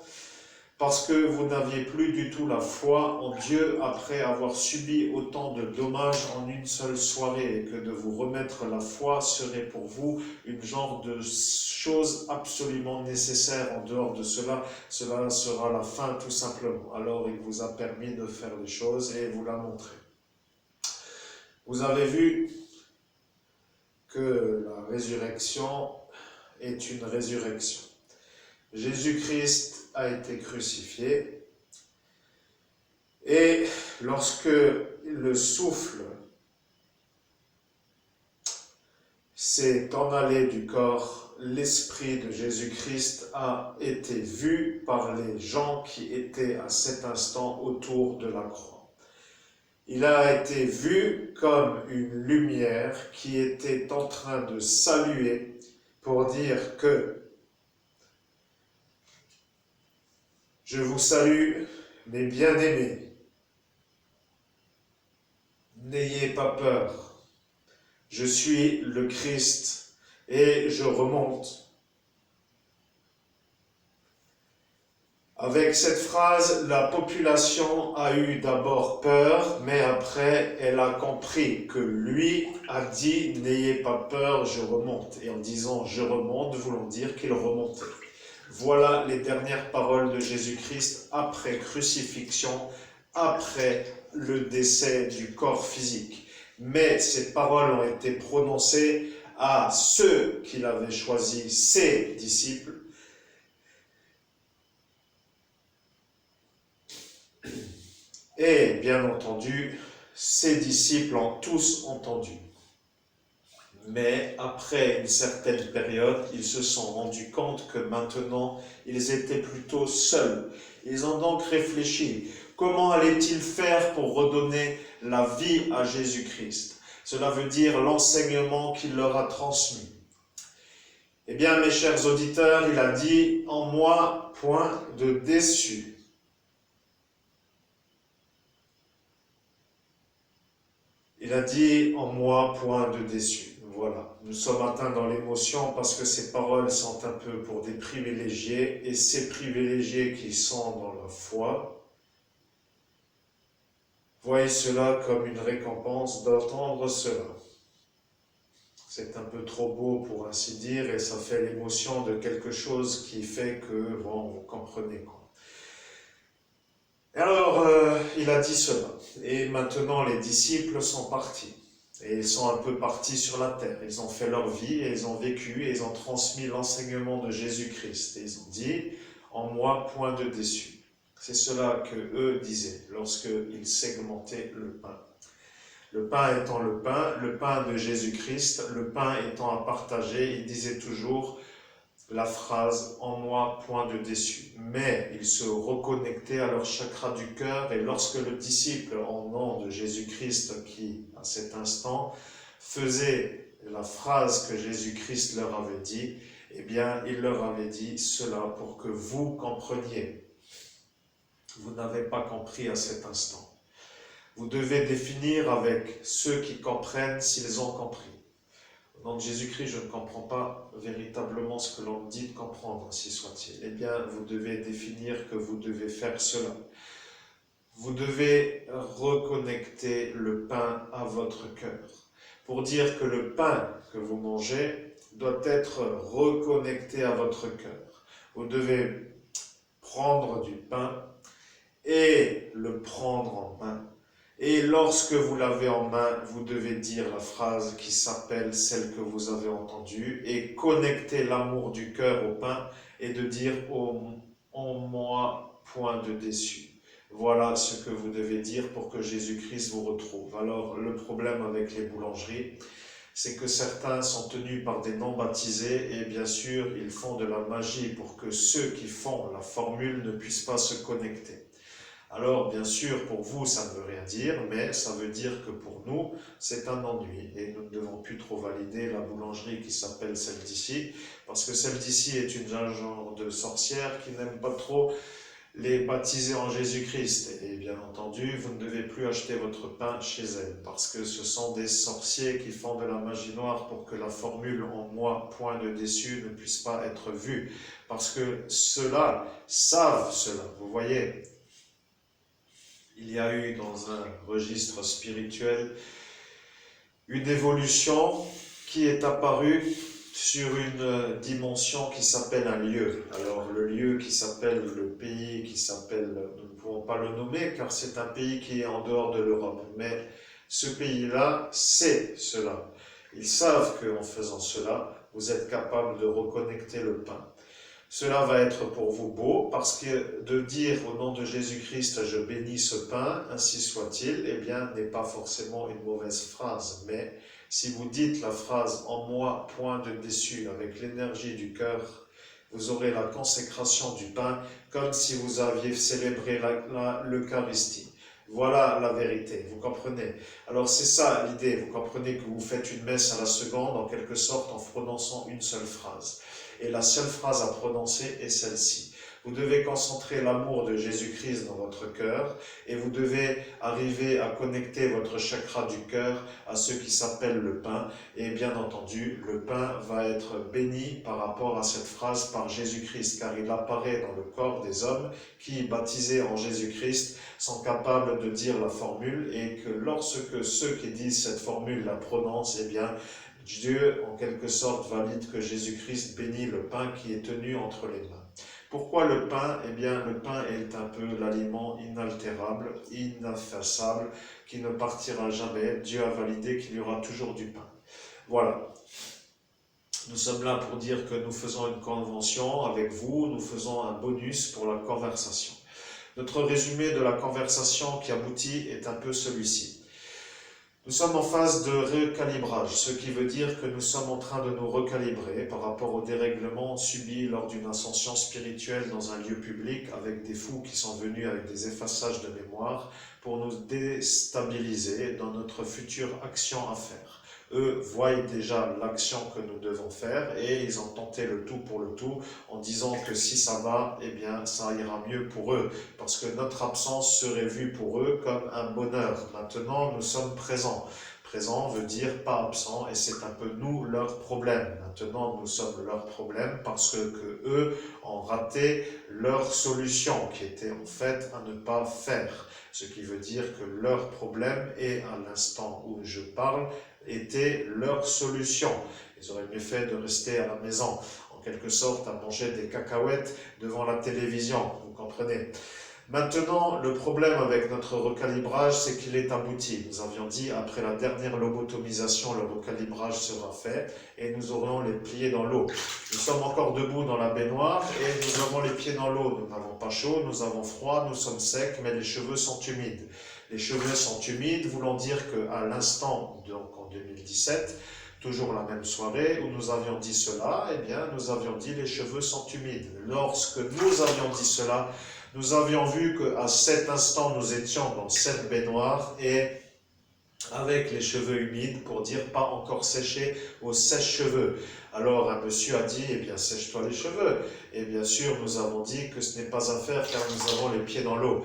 parce que vous n'aviez plus du tout la foi en Dieu après avoir subi autant de dommages en une seule soirée et que de vous remettre la foi serait pour vous une genre de chose absolument nécessaire. En dehors de cela, cela sera la fin tout simplement. Alors il vous a permis de faire des choses et vous l'a montré. Vous avez vu que la résurrection est une résurrection. Jésus-Christ a été crucifié et lorsque le souffle s'est en allé du corps, l'esprit de Jésus-Christ a été vu par les gens qui étaient à cet instant autour de la croix. Il a été vu comme une lumière qui était en train de saluer pour dire que je vous salue, mes bien-aimés. N'ayez pas peur. Je suis le Christ et je remonte. Avec cette phrase, la population a eu d'abord peur, mais après, elle a compris que lui a dit « N'ayez pas peur, je remonte ». Et en disant « Je remonte », voulant dire qu'il remontait. Voilà les dernières paroles de Jésus-Christ après crucifixion, après le décès du corps physique. Mais ces paroles ont été prononcées à ceux qu'il avait choisis, ses disciples. Et bien entendu, ses disciples ont tous entendu. Mais après une certaine période, ils se sont rendus compte que maintenant, ils étaient plutôt seuls. Ils ont donc réfléchi. Comment allaient-ils faire pour redonner la vie à Jésus-Christ? Cela veut dire l'enseignement qu'il leur a transmis. Eh bien, mes chers auditeurs, il a dit « En moi, point de déçu ». Il a dit « En moi, point de déçu ». Voilà, nous sommes atteints dans l'émotion parce que ces paroles sont un peu pour des privilégiés et ces privilégiés qui sont dans la foi, voyez cela comme une récompense d'entendre cela. C'est un peu trop beau pour ainsi dire et ça fait l'émotion de quelque chose qui fait que, bon, vous comprenez quoi. Et alors, il a dit cela. Et maintenant, les disciples sont partis. Et ils sont un peu partis sur la terre. Ils ont fait leur vie, et ils ont vécu, et ils ont transmis l'enseignement de Jésus-Christ. Et ils ont dit, en moi, point de déçu. C'est cela que eux disaient lorsqu'ils segmentaient le pain. Le pain étant le pain de Jésus-Christ, le pain étant à partager, ils disaient toujours la phrase « en moi, point de déçu ». Mais ils se reconnectaient à leur chakra du cœur et lorsque le disciple en nom de Jésus-Christ qui, à cet instant, faisait la phrase que Jésus-Christ leur avait dit, eh bien, il leur avait dit cela pour que vous compreniez. Vous n'avez pas compris à cet instant. Vous devez définir avec ceux qui comprennent s'ils ont compris. Au nom de Jésus-Christ, je ne comprends pas véritablement ce que l'on me dit de comprendre, ainsi soit-il. Eh bien, vous devez définir que vous devez faire cela. vous devez reconnecter le pain à votre cœur. Pour dire que le pain que vous mangez doit être reconnecté à votre cœur. Vous devez prendre du pain et le prendre en main. Et lorsque vous l'avez en main, vous devez dire la phrase qui s'appelle celle que vous avez entendue et connecter l'amour du cœur au pain et de dire en moi, point de déçu. Voilà ce que vous devez dire pour que Jésus-Christ vous retrouve. Alors, le problème avec les boulangeries, c'est que certains sont tenus par des non-baptisés et bien sûr, ils font de la magie pour que ceux qui font la formule ne puissent pas se connecter. Alors, bien sûr, pour vous, ça ne veut rien dire, mais ça veut dire que pour nous, c'est un ennui. Et nous ne devons plus trop valider la boulangerie qui s'appelle celle d'ici, parce que celle d'ici est une genre de sorcière qui n'aime pas trop les baptisés en Jésus-Christ. Et bien entendu, vous ne devez plus acheter votre pain chez elle, parce que ce sont des sorciers qui font de la magie noire pour que la formule en moi, point de déçu, ne puisse pas être vue. Parce que ceux-là savent cela, vous voyez. Il y a eu dans un registre spirituel une évolution qui est apparue sur une dimension qui s'appelle un lieu. Alors le lieu qui s'appelle le pays, qui s'appelle, nous ne pouvons pas le nommer car c'est un pays qui est en dehors de l'Europe, mais ce pays-là sait cela. Ils savent qu'en faisant cela, vous êtes capable de reconnecter le pain. Cela va être pour vous beau, parce que de dire au nom de Jésus-Christ, je bénis ce pain, ainsi soit-il, eh bien, n'est pas forcément une mauvaise phrase. Mais si vous dites la phrase en moi, point de déçu, avec l'énergie du cœur, vous aurez la consécration du pain, comme si vous aviez célébré l'Eucharistie. Voilà la vérité, vous comprenez? Alors c'est ça l'idée, vous comprenez que vous faites une messe à la seconde, en quelque sorte, en prononçant une seule phrase. Et la seule phrase à prononcer est celle-ci. Vous devez concentrer l'amour de Jésus-Christ dans votre cœur et vous devez arriver à connecter votre chakra du cœur à ce qui s'appelle le pain. Et bien entendu, le pain va être béni par rapport à cette phrase par Jésus-Christ, car il apparaît dans le corps des hommes qui, baptisés en Jésus-Christ, sont capables de dire la formule et que lorsque ceux qui disent cette formule la prononcent, eh bien, Dieu, en quelque sorte, valide que Jésus-Christ bénit le pain qui est tenu entre les mains. Pourquoi le pain? Eh bien, le pain est un peu l'aliment inaltérable, ineffaçable, qui ne partira jamais. Dieu a validé qu'il y aura toujours du pain. Voilà. Nous sommes là pour dire que nous faisons une convention avec vous, nous faisons un bonus pour la conversation. Notre résumé de la conversation qui aboutit est un peu celui-ci. Nous sommes en phase de recalibrage, ce qui veut dire que nous sommes en train de nous recalibrer par rapport au dérèglement subi lors d'une ascension spirituelle dans un lieu public avec des fous qui sont venus avec des effaçages de mémoire pour nous déstabiliser dans notre future action à faire. Eux voient déjà l'action que nous devons faire et ils ont tenté le tout pour le tout en disant que si ça va, eh bien ça ira mieux pour eux parce que notre absence serait vue pour eux comme un bonheur. Maintenant, nous sommes présents. Présent veut dire pas absent et c'est un peu nous leur problème. Maintenant, nous sommes leur problème parce que eux ont raté leur solution qui était en fait à ne pas faire. Ce qui veut dire que leur problème est à l'instant où je parle était leur solution. Ils auraient mieux fait de rester à la maison, en quelque sorte à manger des cacahuètes devant la télévision, vous comprenez. Maintenant, le problème avec notre recalibrage, c'est qu'il est abouti. Nous avions dit, après la dernière lobotomisation, le recalibrage sera fait et nous aurons les pieds dans l'eau. Nous sommes encore debout dans la baignoire et nous avons les pieds dans l'eau. Nous n'avons pas chaud, nous avons froid, nous sommes secs, mais les cheveux sont humides. Les cheveux sont humides, voulant dire qu'à l'instant, donc en 2017, toujours la même soirée où nous avions dit cela, eh bien, nous avions dit les cheveux sont humides. Lorsque nous avions dit cela, nous avions vu qu'à cet instant, nous étions dans cette baignoire et avec les cheveux humides, pour dire pas encore séchés, aux sèche-cheveux. Alors un monsieur a dit, eh bien sèche-toi les cheveux. Et bien sûr, nous avons dit que ce n'est pas à faire car nous avons les pieds dans l'eau.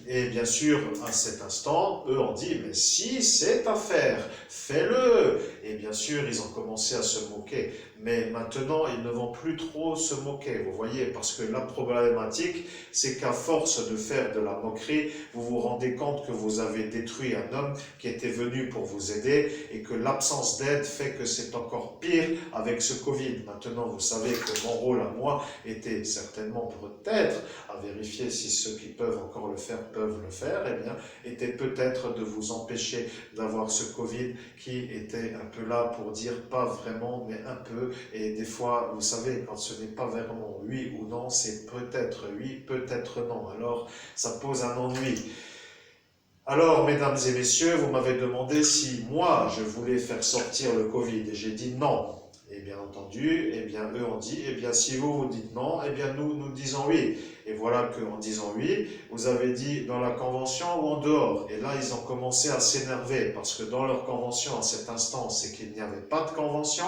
Et bien sûr, à cet instant, eux ont dit, mais si c'est à faire, fais-le. Et bien sûr, ils ont commencé à se moquer. Mais maintenant, ils ne vont plus trop se moquer, vous voyez, parce que la problématique, c'est qu'à force de faire de la moquerie, vous vous rendez compte que vous avez détruit un homme qui était venu pour vous aider et que l'absence d'aide fait que c'est encore pire avec ce Covid. Maintenant, vous savez que mon rôle à moi était certainement peut-être à vérifier si ceux qui peuvent encore le faire peuvent le faire, eh bien, était peut-être de vous empêcher d'avoir ce Covid qui était un peu là pour dire pas vraiment, mais un peu. Et des fois, vous savez, quand ce n'est pas vraiment oui ou non, c'est peut-être oui, peut-être non. Alors, ça pose un ennui. Alors, mesdames et messieurs, vous m'avez demandé si moi, je voulais faire sortir le Covid. Et j'ai dit non. Et bien entendu, eh bien, eux ont dit, eh bien, si vous dites non, eh bien, nous disons oui. Et voilà qu'en disant oui, vous avez dit dans la convention ou en dehors. Et là, ils ont commencé à s'énerver parce que dans leur convention, à cet instant, c'est qu'il n'y avait pas de convention.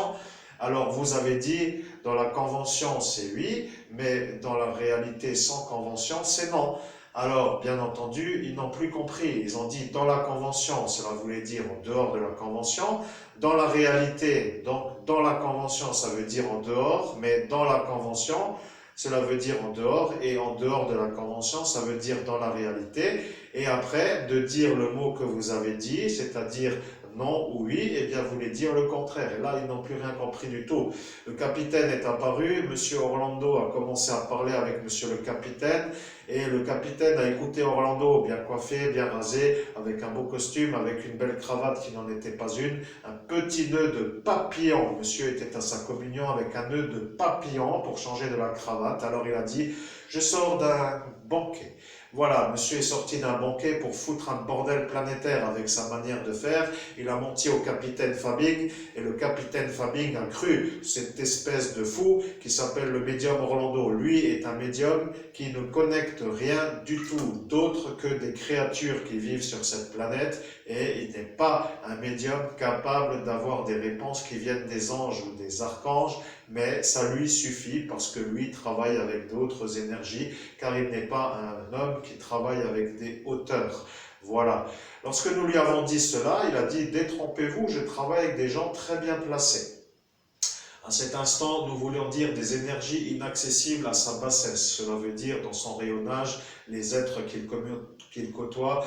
Alors, vous avez dit, dans la convention, c'est oui, mais dans la réalité, sans convention, c'est non. Alors, bien entendu, ils n'ont plus compris. Ils ont dit dans la convention, cela voulait dire en dehors de la convention. Dans la réalité, donc dans la convention, ça veut dire en dehors, mais dans la convention, cela veut dire en dehors, et en dehors de la convention, ça veut dire dans la réalité. Et après, de dire le mot que vous avez dit, c'est-à-dire non ou oui, eh bien, vous voulez dire le contraire. Et là, ils n'ont plus rien compris du tout. Le capitaine est apparu, monsieur Orlando a commencé à parler avec monsieur le capitaine, et le capitaine a écouté Orlando, bien coiffé, bien rasé, avec un beau costume, avec une belle cravate qui n'en était pas une, un petit nœud de papillon. Monsieur était à sa communion avec un nœud de papillon pour changer de la cravate. Alors il a dit, je sors d'un banquet. Voilà, monsieur est sorti d'un banquet pour foutre un bordel planétaire avec sa manière de faire. Il a menti au capitaine Fabing et le capitaine Fabing a cru cette espèce de fou qui s'appelle le médium Orlando. Lui est un médium qui ne connecte rien du tout d'autre que des créatures qui vivent sur cette planète et il n'est pas un médium capable d'avoir des réponses qui viennent des anges ou des archanges, mais ça lui suffit parce que lui travaille avec d'autres énergies car il n'est pas un homme qui travaille avec des hauteurs. Voilà. Lorsque nous lui avons dit cela, il a dit « Détrompez-vous, je travaille avec des gens très bien placés ». À cet instant, nous voulions dire des énergies inaccessibles à sa bassesse. Cela veut dire, dans son rayonnage, les êtres qu'il côtoie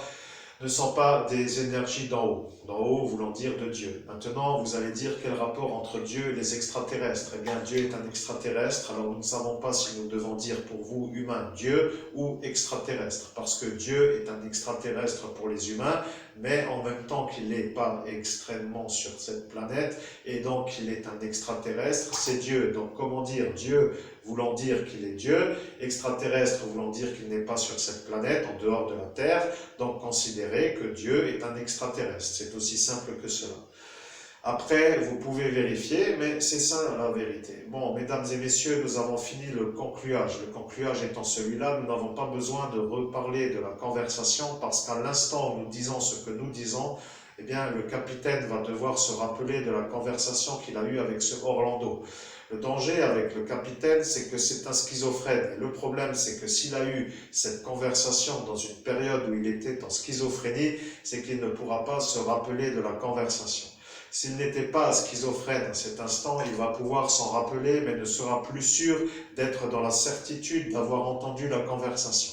ne sont pas des énergies d'en haut. D'en haut voulant dire de Dieu. Maintenant, vous allez dire quel rapport entre Dieu et les extraterrestres. Eh bien, Dieu est un extraterrestre, alors nous ne savons pas si nous devons dire pour vous humain Dieu ou extraterrestre. Parce que Dieu est un extraterrestre pour les humains, mais en même temps qu'il n'est pas extrêmement sur cette planète, et donc il est un extraterrestre, c'est Dieu. Donc comment dire Dieu voulant dire qu'il est Dieu, extraterrestre voulant dire qu'il n'est pas sur cette planète, en dehors de la Terre, donc considérez que Dieu est un extraterrestre. C'est aussi simple que cela. Après, vous pouvez vérifier, mais c'est ça la vérité. Bon, mesdames et messieurs, nous avons fini le concluage. Le concluage étant celui-là, nous n'avons pas besoin de reparler de la conversation parce qu'à l'instant où nous disons ce que nous disons, eh bien, le capitaine va devoir se rappeler de la conversation qu'il a eue avec ce Orlando. Le danger avec le capitaine, c'est que c'est un schizophrène. Et le problème, c'est que s'il a eu cette conversation dans une période où il était en schizophrénie, c'est qu'il ne pourra pas se rappeler de la conversation. S'il n'était pas schizophrène à cet instant, il va pouvoir s'en rappeler, mais ne sera plus sûr d'être dans la certitude d'avoir entendu la conversation.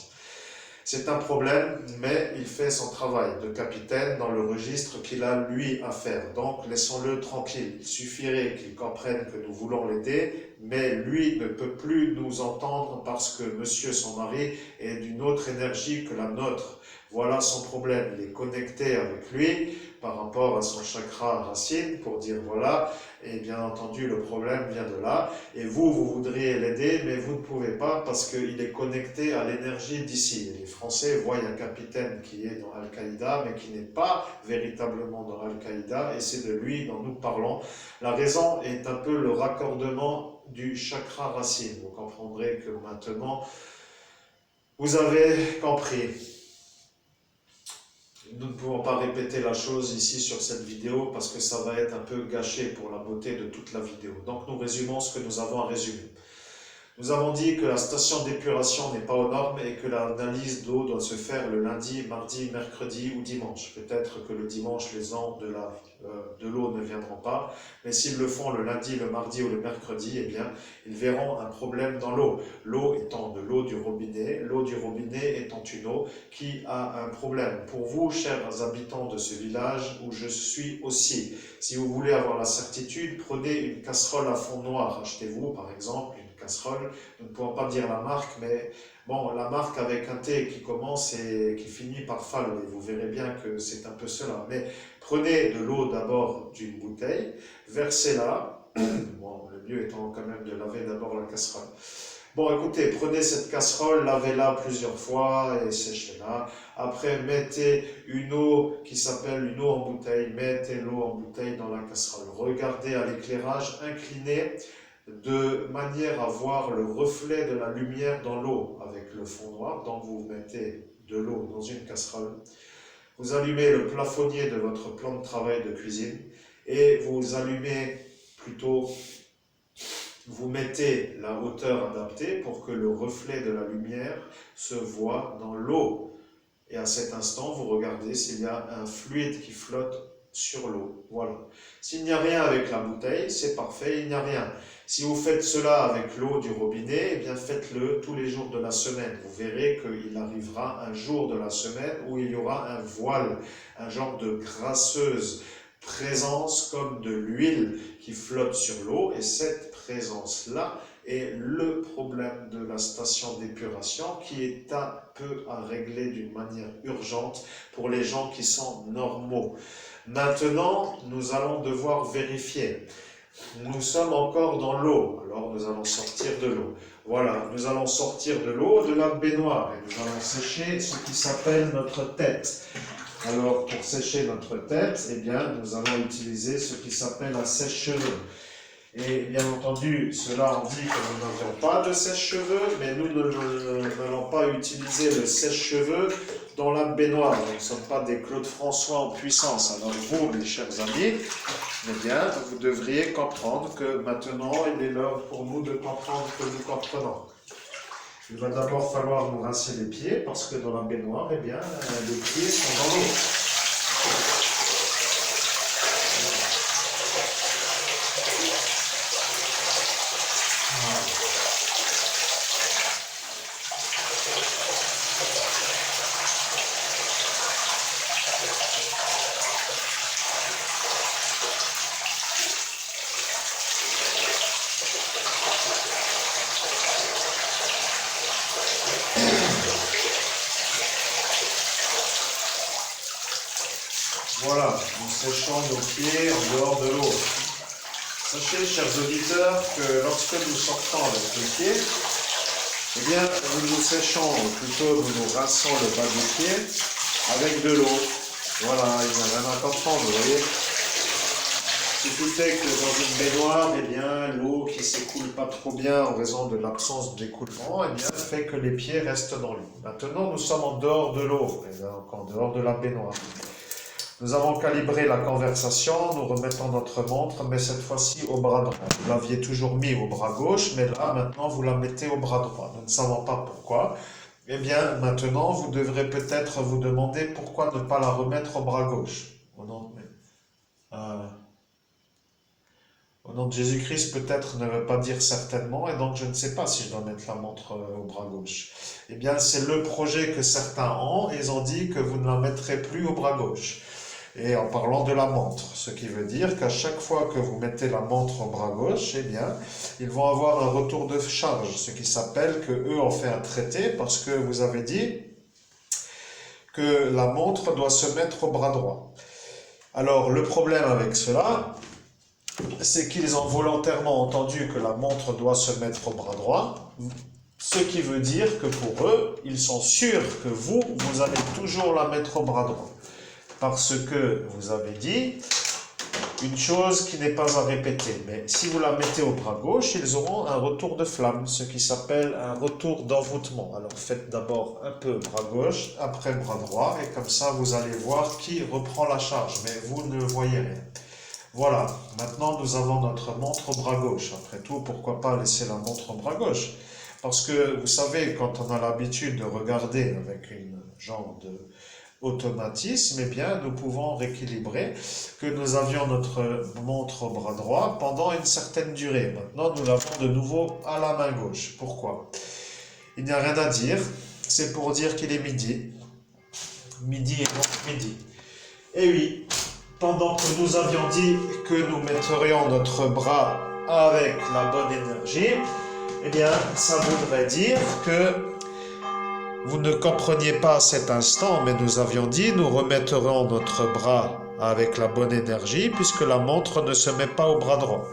C'est un problème, mais il fait son travail de capitaine dans le registre qu'il a lui à faire. Donc laissons-le tranquille. Il suffirait qu'il comprenne que nous voulons l'aider, mais lui ne peut plus nous entendre parce que monsieur son mari est d'une autre énergie que la nôtre. Voilà son problème. Il est connecté avec lui par rapport à son chakra racine pour dire voilà, et bien entendu le problème vient de là, et vous voudriez l'aider, mais vous ne pouvez pas parce qu'il est connecté à l'énergie d'ici. Les Français voient un capitaine qui est dans Al-Qaïda, mais qui n'est pas véritablement dans Al-Qaïda, et c'est de lui dont nous parlons. La raison est un peu le raccordement du chakra racine. Vous comprendrez que maintenant, vous avez compris. Nous ne pouvons pas répéter la chose ici sur cette vidéo parce que ça va être un peu gâché pour la beauté de toute la vidéo. Donc nous résumons ce que nous avons à résumer. Nous avons dit que la station d'épuration n'est pas aux normes et que l'analyse d'eau doit se faire le lundi, mardi, mercredi ou dimanche. Peut-être que le dimanche, les gens de l'eau ne viendront pas, mais s'ils le font le lundi, le mardi ou le mercredi, eh bien, ils verront un problème dans l'eau. L'eau étant de l'eau du robinet étant une eau qui a un problème. Pour vous, chers habitants de ce village où je suis aussi, si vous voulez avoir la certitude, prenez une casserole à fond noir. Achetez-vous, par exemple, une casserole, nous ne pouvons pas dire la marque, mais bon, la marque avec un T qui commence et qui finit par Fal, et vous verrez bien que c'est un peu cela. Mais prenez de l'eau d'abord d'une bouteille, versez-la, bon, le mieux étant quand même de laver d'abord la casserole. Bon, écoutez, prenez cette casserole, lavez-la plusieurs fois et séchez-la. Après, mettez une eau qui s'appelle une eau en bouteille, mettez l'eau en bouteille dans la casserole. Regardez à l'éclairage, inclinez de manière à voir le reflet de la lumière dans l'eau avec le fond noir. Donc vous mettez de l'eau dans une casserole, vous allumez le plafonnier de votre plan de travail de cuisine et vous allumez plutôt, vous mettez la hauteur adaptée pour que le reflet de la lumière se voit dans l'eau. Et à cet instant, vous regardez s'il y a un fluide qui flotte sur l'eau. Voilà. S'il n'y a rien avec la bouteille, c'est parfait, il n'y a rien. Si vous faites cela avec l'eau du robinet, eh bien faites-le tous les jours de la semaine. Vous verrez qu'il arrivera un jour de la semaine où il y aura un voile, un genre de grasseuse présence comme de l'huile qui flotte sur l'eau. Et cette présence-là est le problème de la station d'épuration qui est un peu à régler d'une manière urgente pour les gens qui sont normaux. Maintenant, nous allons devoir vérifier. Nous sommes encore dans l'eau, alors nous allons sortir de l'eau. Voilà, nous allons sortir de l'eau de la baignoire et nous allons sécher ce qui s'appelle notre tête. Alors, pour sécher notre tête, eh bien, nous allons utiliser ce qui s'appelle un sèche-cheveux. Et bien entendu, cela en dit que nous n'avons pas de sèche-cheveux, mais nous n'allons pas utiliser le sèche-cheveux dans la baignoire. Nous ne sommes pas des Claude François en puissance. Alors vous, mes chers amis, eh bien, vous devriez comprendre que maintenant, il est l'heure pour nous de comprendre que nous comprenons. Il va d'abord falloir nous rincer les pieds, parce que dans la baignoire, eh bien, les pieds sont dans l'eau. Voilà, nous séchons nos pieds en dehors de l'eau. Sachez, chers auditeurs, que lorsque nous sortons avec les pieds, eh bien, nous nous séchons, plutôt nous nous rinçons le bas du pied avec de l'eau. Voilà, il n'y a rien à comprendre, vous voyez. Ce qui fait que dans une baignoire, eh bien, l'eau qui ne s'écoule pas trop bien en raison de l'absence d'écoulement, eh bien, fait que les pieds restent dans l'eau. Maintenant, nous sommes en dehors de l'eau, donc en dehors de la baignoire. Nous avons calibré la conversation, nous remettons notre montre, mais cette fois-ci au bras droit. Vous l'aviez toujours mis au bras gauche, mais là, maintenant, vous la mettez au bras droit. Nous ne savons pas pourquoi. Eh bien, maintenant, vous devrez peut-être vous demander pourquoi ne pas la remettre au bras gauche. Au nom de Jésus-Christ, peut-être ne veut pas dire certainement, et donc je ne sais pas si je dois mettre la montre au bras gauche. Eh bien, c'est le projet que certains ont, et ils ont dit que vous ne la mettrez plus au bras gauche. Et en parlant de la montre, ce qui veut dire qu'à chaque fois que vous mettez la montre au bras gauche, eh bien, ils vont avoir un retour de charge, ce qui s'appelle que eux ont fait un traité parce que vous avez dit que la montre doit se mettre au bras droit. Alors, le problème avec cela, c'est qu'ils ont volontairement entendu que la montre doit se mettre au bras droit, ce qui veut dire que pour eux, ils sont sûrs que vous allez toujours la mettre au bras droit. Parce que vous avez dit une chose qui n'est pas à répéter. Mais si vous la mettez au bras gauche, ils auront un retour de flamme, ce qui s'appelle un retour d'envoûtement. Alors faites d'abord un peu bras gauche, après bras droit, et comme ça vous allez voir qui reprend la charge, mais vous ne voyez rien. Voilà, maintenant nous avons notre montre au bras gauche. Après tout, pourquoi pas laisser la montre au bras gauche? Parce que vous savez, quand on a l'habitude de regarder avec une genre de automatisme, eh bien, nous pouvons rééquilibrer que nous avions notre montre au bras droit pendant une certaine durée. Maintenant, nous l'avons de nouveau à la main gauche. Pourquoi? Il n'y a rien à dire. C'est pour dire qu'il est midi. Midi et donc midi. Et oui, pendant que nous avions dit que nous mettrions notre bras avec la bonne énergie, eh bien, ça voudrait dire que vous ne compreniez pas à cet instant, mais nous avions dit, nous remettrons notre bras avec la bonne énergie, puisque la montre ne se met pas au bras droit.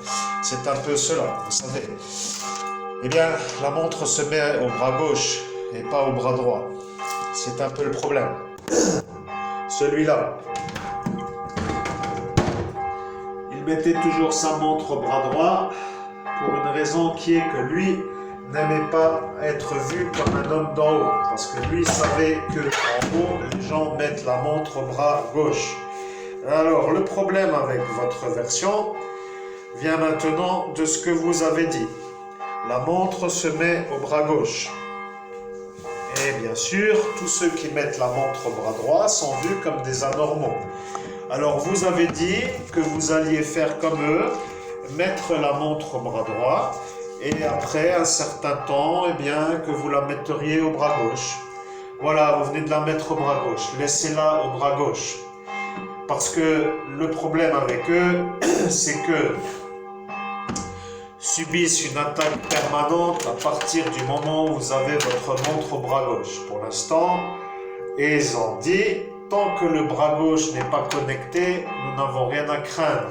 C'est un peu cela, vous savez. Eh bien, la montre se met au bras gauche et pas au bras droit. C'est un peu le problème. Celui-là, il mettait toujours sa montre au bras droit pour une raison qui est que lui n'aimait pas être vu comme un homme d'en haut, parce que lui savait que en haut, les gens mettent la montre au bras gauche. Alors, le problème avec votre version vient maintenant de ce que vous avez dit. La montre se met au bras gauche. Et bien sûr, tous ceux qui mettent la montre au bras droit sont vus comme des anormaux. Alors, vous avez dit que vous alliez faire comme eux, mettre la montre au bras droit, et après un certain temps, eh bien, que vous la metteriez au bras gauche. Voilà, vous venez de la mettre au bras gauche. Laissez-la au bras gauche. Parce que le problème avec eux, c'est que subissent une attaque permanente à partir du moment où vous avez votre montre au bras gauche. Pour l'instant, ils ont dit, tant que le bras gauche n'est pas connecté, nous n'avons rien à craindre.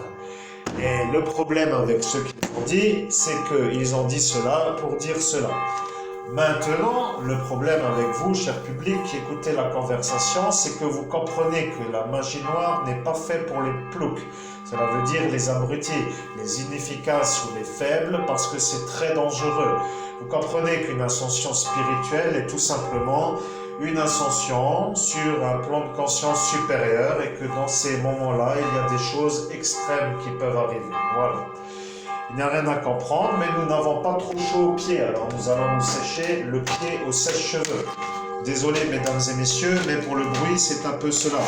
Et le problème avec ceux qui l'ont dit, c'est qu'ils ont dit cela pour dire cela. Maintenant, le problème avec vous, cher public, qui écoutez la conversation, c'est que vous comprenez que la magie noire n'est pas faite pour les ploucs. Cela veut dire les abrutis, les inefficaces ou les faibles, parce que c'est très dangereux. Vous comprenez qu'une ascension spirituelle est tout simplement une ascension sur un plan de conscience supérieur et que dans ces moments-là, il y a des choses extrêmes qui peuvent arriver. Voilà. Il n'y a rien à comprendre, mais nous n'avons pas trop chaud aux pieds, alors nous allons nous sécher le pied au sèche-cheveux. Désolé, mesdames et messieurs, mais pour le bruit, c'est un peu cela.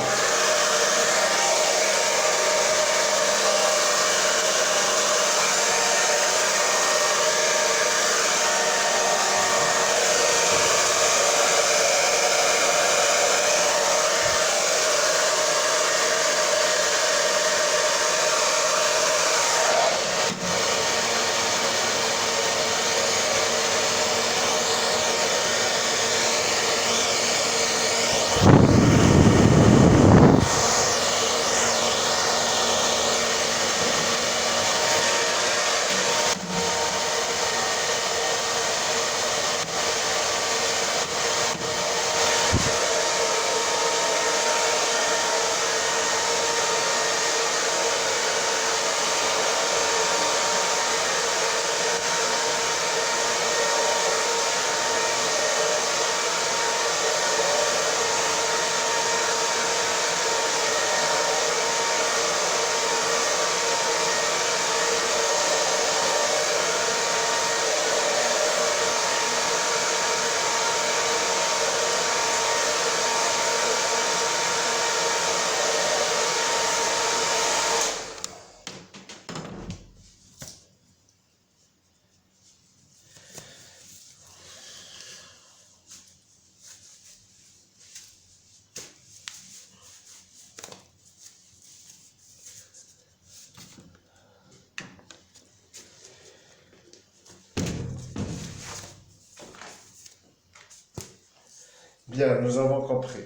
Bien, nous avons compris.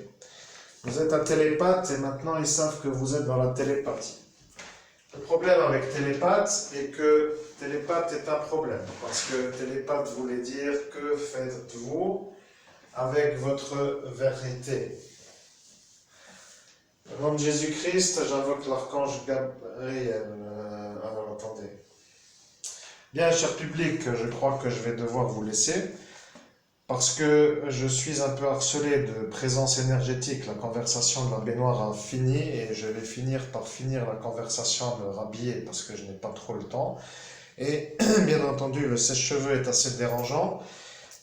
Vous êtes un télépathe et maintenant ils savent que vous êtes dans la télépathie. Le problème avec télépathe est que télépathe est un problème. Parce que télépathe voulait dire que faites-vous avec votre vérité. Au nom de Jésus-Christ, j'invoque l'archange Gabriel. Alors, attendez. Bien, cher public, je crois que je vais devoir vous laisser parce que je suis un peu harcelé de présence énergétique. La conversation de la baignoire a fini et je vais finir par finir la conversation de rhabiller parce que je n'ai pas trop le temps. Et bien entendu, le sèche-cheveux est assez dérangeant,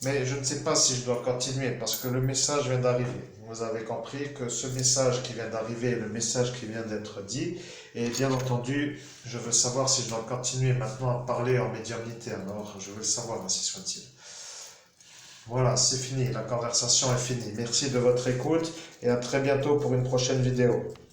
mais je ne sais pas si je dois continuer parce que le message vient d'arriver. Vous avez compris que ce message qui vient d'arriver est le message qui vient d'être dit. Et bien entendu, je veux savoir si je dois continuer maintenant à parler en médiumnité. Alors, je veux le savoir, ainsi soit-il. Voilà, c'est fini. La conversation est finie. Merci de votre écoute et à très bientôt pour une prochaine vidéo.